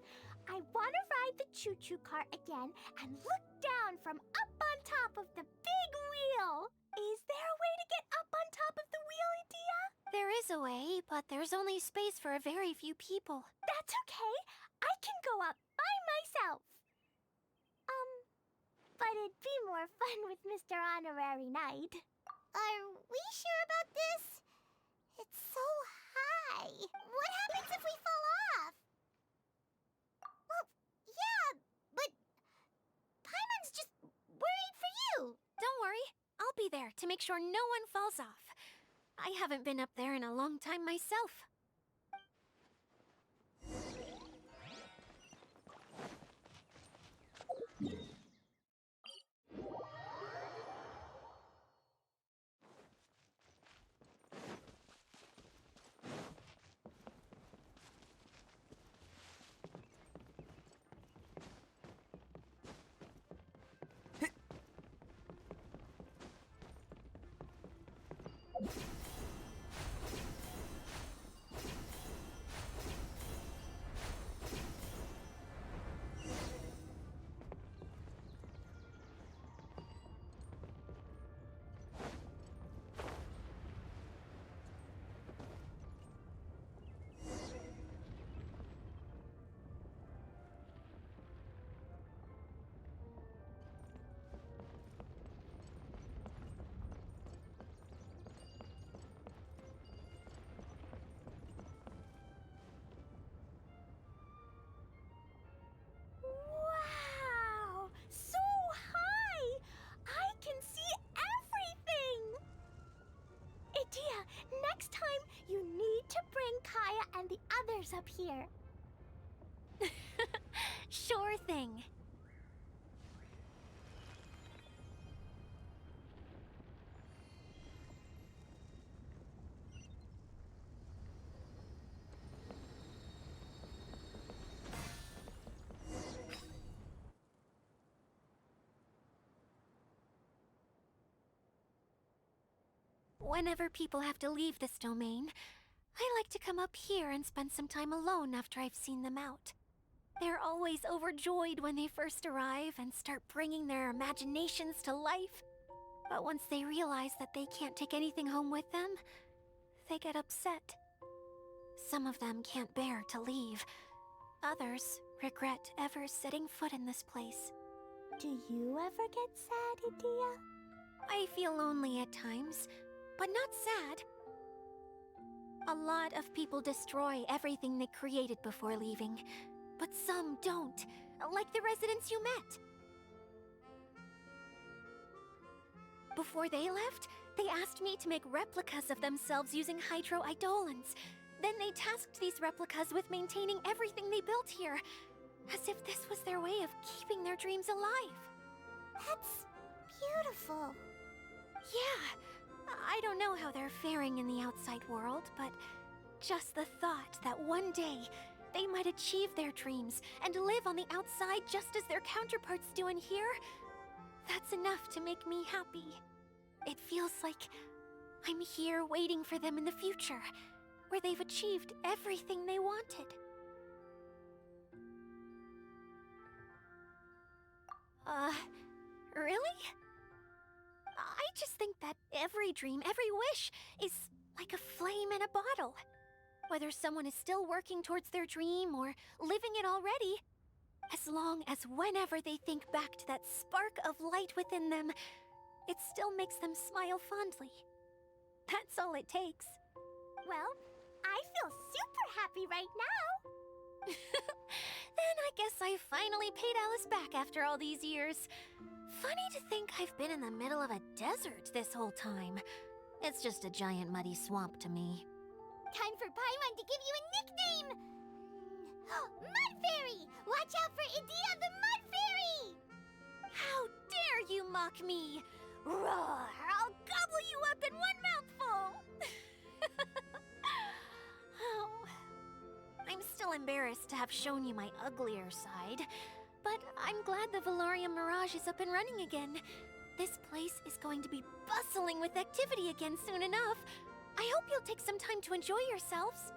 Speaker 14: I want to ride the choo-choo cart again and look down from up on top of the big wheel. Is there a way to get up on top of the wheel, Edea?
Speaker 3: There is a way, but there's only space for a very few people.
Speaker 14: That's okay. I can go up by myself. But it'd be more fun with Mr. Honorary Knight.
Speaker 12: Are we sure about this? It's so high. What happens if we fall off? Well, yeah, but Paimon's just worried for you.
Speaker 3: Don't worry, I'll be there to make sure no one falls off. I haven't been up there in a long time myself.
Speaker 14: Wow! So high! I can see everything! Edea, next time you need to bring Kaya and the others up here.
Speaker 3: Sure thing. Whenever people have to leave this domain, I like to come up here and spend some time alone after I've seen them out. They're always overjoyed when they first arrive and start bringing their imaginations to life. But once they realize that they can't take anything home with them, they get upset. Some of them can't bear to leave. Others regret ever setting foot in this place.
Speaker 14: Do you ever get sad, Edea?
Speaker 3: I feel lonely at times, but not sad. A lot of people destroy everything they created before leaving, but some don't, like the residents you met. Before they left, they asked me to make replicas of themselves using hydro-eidolons. Then they tasked these replicas with maintaining everything they built here, as if this was their way of keeping their dreams alive.
Speaker 12: That's beautiful.
Speaker 3: Yeah, I don't know how they're faring in the outside world, but just the thought that one day they might achieve their dreams and live on the outside just as their counterparts do in here, that's enough to make me happy. It feels like I'm here waiting for them in the future, where they've achieved everything they wanted. Really? I just think that every dream, every wish, is like a flame in a bottle. Whether someone is still working towards their dream or living it already, as long as whenever they think back to that spark of light within them, it still makes them smile fondly. That's all it takes.
Speaker 14: Well, I feel super happy right now.
Speaker 3: Then I guess I finally paid Alice back after all these years. Funny to think I've been in the middle of a desert this whole time. It's just a giant muddy swamp to me.
Speaker 12: Time for Paimon to give you a nickname! Mud Fairy! Watch out for Edea the Mud Fairy!
Speaker 3: How dare you mock me! Roar! I'll gobble you up in one mouthful! Oh, I'm still
Speaker 4: still embarrassed to have shown you my uglier side. But I'm glad the Valorium Mirage is up and running again. This place is going to be bustling with activity again soon enough. I hope you'll take some time to enjoy yourselves.